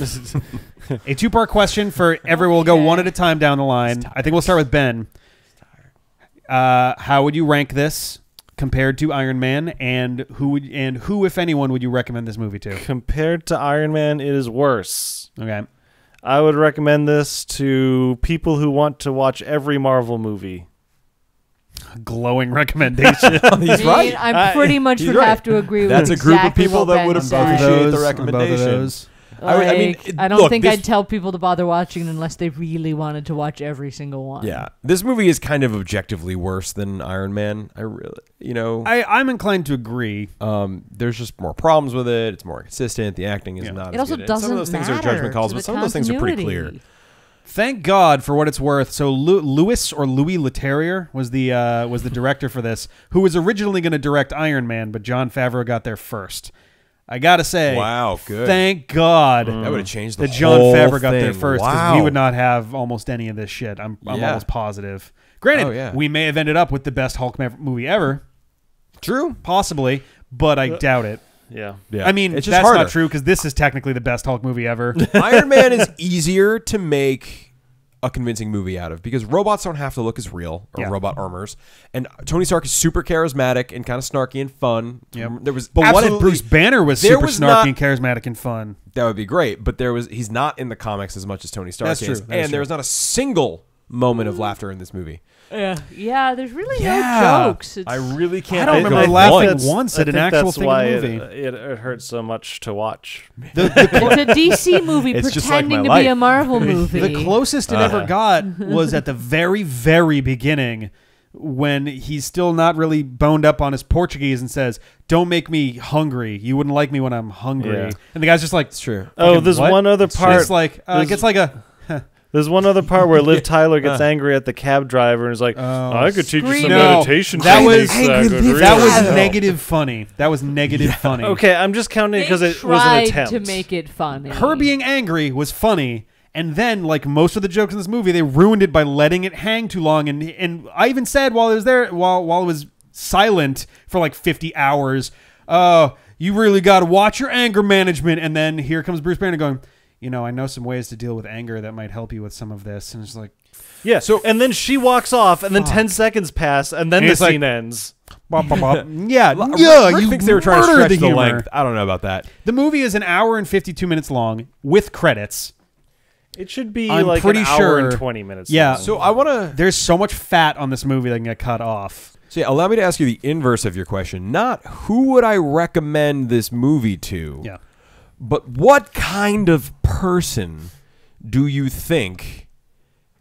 a two-part question for everyone. We'll go one at a time down the line. I think we'll start with Ben. How would you rank this compared to Iron Man, and who, if anyone, would you recommend this movie to? Compared to Iron Man, it is worse. Okay. I would recommend this to people who want to watch every Marvel movie. Glowing recommendation. He's I mean, right. I pretty much He's would right. have to agree with That's a group of exactly people what that Ben would said. appreciate the on both of recommendation. those. I mean, I don't look, think this- I'd tell people to bother watching unless they really wanted to watch every single one. Yeah, this movie is kind of objectively worse than Iron Man. I'm inclined to agree. There's just more problems with it. It's more inconsistent. The acting is not. It as also good. doesn't Some of those things are matter judgment calls, to but the some of those things are pretty clear. continuity. Thank God, for what it's worth. So Louis Leterrier was the director for this, who was originally going to direct Iron Man, but Jon Favreau got there first. I gotta say, wow, good. Thank God that would have changed the that Jon whole Favreau got there thing. first, because Wow. we would not have almost any of this shit. I'm almost positive. Granted, we may have ended up with the best Hulk movie ever. True, possibly, but I doubt it. Yeah. I mean, it's just that's harder. not true, because this is technically the best Hulk movie ever. Iron Man is easier to make a convincing movie out of, because robots don't have to look as real, or robot armors, and Tony Stark is super charismatic and kind of snarky and fun. There was, but what if Bruce Banner was super snarky and charismatic and fun? That would be great, but he's not in the comics as much as Tony Stark That's is, true. and there was not a single moment of laughter in this movie. Yeah, there's really no jokes. I really can't. I don't remember laughing once at an actual thing in the movie. It hurts so much to watch. It's a DC movie pretending to be a Marvel movie. The closest it ever got was at the very, very beginning, when he's still not really boned up on his Portuguese and says, "Don't make me hungry. You wouldn't like me when I'm hungry." Yeah. And the guy's just like, "It's true." Oh, there's one other part. It's like it gets like a. There's one other part where Liv Tyler gets angry at the cab driver and is like, I could teach you some meditation techniques. That was negative funny. That was negative funny. Okay, I'm just counting it because it was an attempt to make it funny. Her being angry was funny, and then, like most of the jokes in this movie, they ruined it by letting it hang too long. And I even said while it was there, while it was silent for like 50 hours, you really got to watch your anger management. And then here comes Bruce Banner going, I know some ways to deal with anger that might help you with some of this. And it's like, yeah. So, and then she walks off, and then 10 seconds pass, and then the scene ends. Yeah, you think they were trying to stretch the length. I don't know about that. The movie is an hour and 52 minutes long with credits. It should be I'm like pretty an hour sure, and 20 minutes. Yeah. long. So I want to. There's so much fat on this movie that can get cut off. So yeah, allow me to ask you the inverse of your question. Not who would I recommend this movie to? Yeah. But what kind of person do you think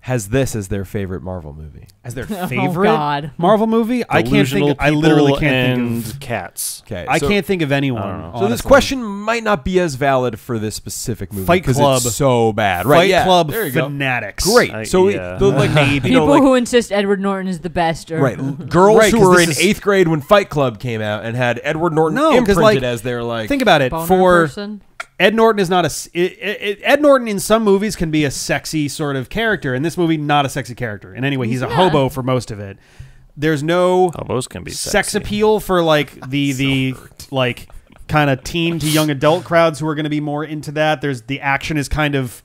has this as their favorite Marvel movie? As their favorite God. Marvel movie? I can't think. I literally can't think of cats. Okay, I can't think of anyone. So this question might not be as valid for this specific movie. Fight Club. It's so bad. Fight Right? Club There you go. fanatics. Great. So People who insist Edward Norton is the best. Or right. Girls Right, who 'cause were this in is- 8th grade when Fight Club came out and had Edward Norton imprinted as their like. Think about it. boner For person. Ed Norton is not Ed Norton in some movies can be a sexy sort of character. In this movie, not a sexy character. And anyway, he's a hobo for most of it. There's no Hobos can be sex sexy. appeal for like the like kind of teen to young adult crowds who are going to be more into that. There's the action is kind of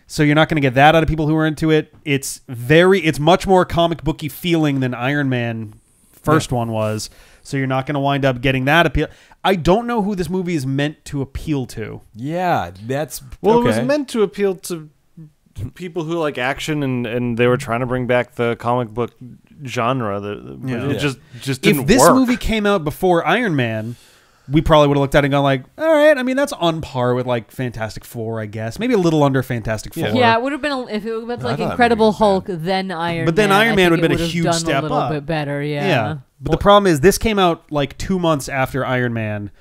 so you're not going to get that out of people who are into it. It's much more comic booky feeling than Iron Man first one was. So you're not going to wind up getting that appeal. I don't know who this movie is meant to appeal to. Yeah, that's Well, okay. it was meant to appeal to people who like action, and they were trying to bring back the comic book genre. It just didn't If this work. movie came out before Iron Man, we probably would have looked at it and gone like, all right, I mean, that's on par with like Fantastic Four, I guess. Maybe a little under Fantastic Four. Yeah, it would have been if it was like thought Incredible Hulk, then Iron Man. But then Iron Man would have been a would've huge done step a little up. bit better. Yeah. But the problem is this came out like 2 months after Iron Man,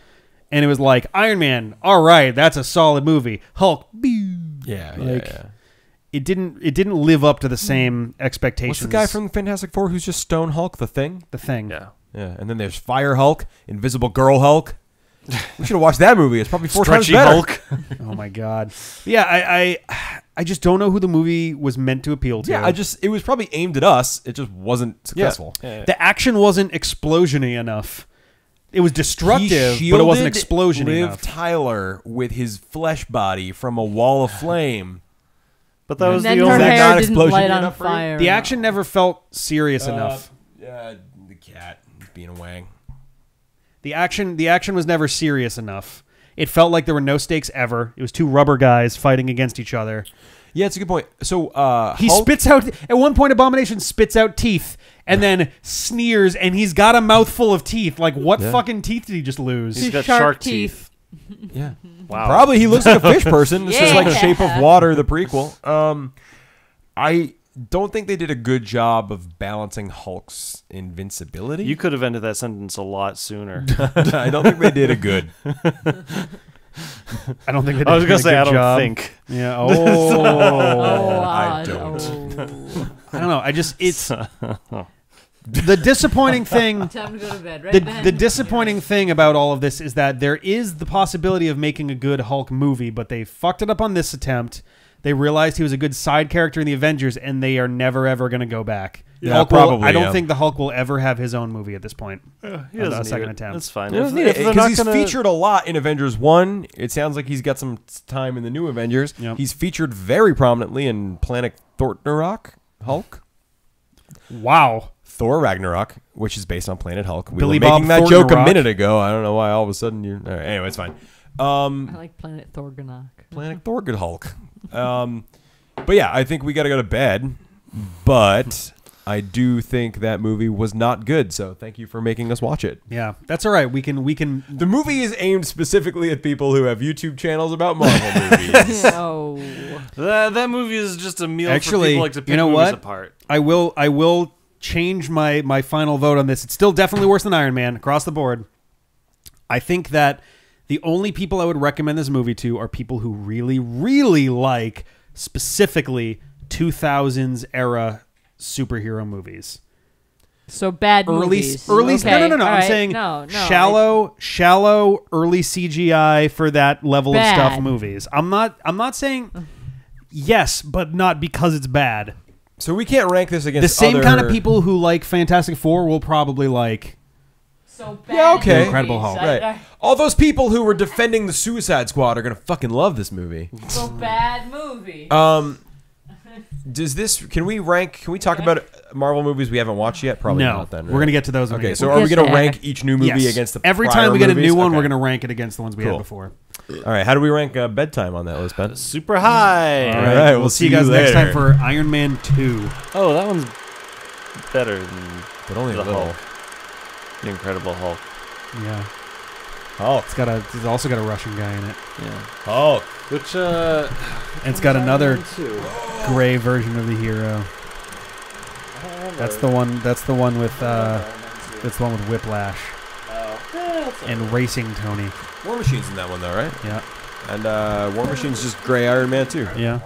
and it was like, Iron Man, all right, that's a solid movie. Hulk, yeah. It didn't live up to the same expectations. What's the guy from Fantastic Four who's just Stone Hulk, the Thing? The Thing? Yeah. Yeah, and then there's Fire Hulk, Invisible Girl Hulk. We should have watched that movie. It's probably 4 times Stretchy better. Hulk. Oh my God. Yeah, I just don't know who the movie was meant to appeal to. Yeah, it was probably aimed at us. It just wasn't successful. Yeah. The action wasn't explosion-y enough. It was destructive, He but it wasn't shielded explosion Liv enough. Tyler with his flesh body from a wall of flame. But that And was then the her only. that hair not didn't explosion light enough on for you? fire. The action never felt serious enough. The cat being a wang. The action was never serious enough. It felt like there were no stakes ever. It was two rubber guys fighting against each other. Yeah, it's a good point. So He Hulk, spits out at one point. Abomination spits out teeth and then sneers, and he's got a mouthful of teeth. Like, what fucking teeth did he just lose? He's got Shark shark teeth. teeth. Yeah. Wow. Probably he looks like a fish person. It's just like Yeah. Shape of Water, the prequel. I don't think they did a good job of balancing Hulk's invincibility. You could have ended that sentence a lot sooner. I don't think they did a good. I don't think they did I was a gonna good say I don't job. think. Yeah. Oh, I odd. don't. Oh. I don't know. I just it's the disappointing thing. Time to go to bed, right? The disappointing thing about all of this is that there is the possibility of making a good Hulk movie, but they fucked it up on this attempt. They realized he was a good side character in the Avengers, and they are never ever going to go back. Yeah, Hulk probably, I don't yeah. think the Hulk will ever have his own movie at this point. He On doesn't a need second it. attempt. That's fine. You don't need it, If they're Because not he's gonna- featured a lot in Avengers 1. It sounds like he's got some time in the new Avengers. Yep. He's featured very prominently in Planet Thornarok Hulk. Wow. Thor Ragnarok, which is based on Planet Hulk. We Billy were making Bob that joke a Thornarok. minute ago. I don't know why all of a sudden you... All right, anyway, it's fine. I like Planet Thorganok. Planet Thorgood Hulk. But yeah, I think we got to go to bed. But I do think that movie was not good. So thank you for making us watch it. Yeah, that's all right. We can. The movie is aimed specifically at people who have YouTube channels about Marvel movies. Oh. That movie is just a meal for Actually, people like to pick you know movies what? apart. I will change my final vote on this. It's still definitely worse than Iron Man across the board. I think that the only people I would recommend this movie to are people who really, really like specifically 2000s era superhero movies. So bad movies. Early. Okay, No. all I'm right. saying no, shallow, early CGI for that level of stuff Bad. movies. I'm not saying yes, but not because it's bad. So we can't rank this against The same other... kind of people who like Fantastic Four will probably like. So bad. Yeah, okay. movies. Incredible Hulk. Right. All those people who were defending the Suicide Squad are going to fucking love this movie. So bad movie. Does this... Can we talk about Marvel movies we haven't watched yet? Probably No, not then. we're gonna get to those. when we Okay, get so to are we Yes, going to they rank are. each new movie Yes. against the Every prior time we get a movies? new one, Okay. we're gonna rank it against the ones we Cool. had before. All right, how do we rank bedtime on that list, Ben? Super high. All right, we'll see you guys next later. time for Iron Man 2. Oh, that one's better than But only the a little. Hulk. The Incredible Hulk. Yeah, Hulk. it's also got a Russian guy in it, Yeah. Hulk. Which and it's got another gray version of the hero. That's the one. That's the one with. That's the one with Whiplash and Racing Tony. War Machine's in that one, though, right? Yeah, And War Machine's just gray Iron Man, too. yeah.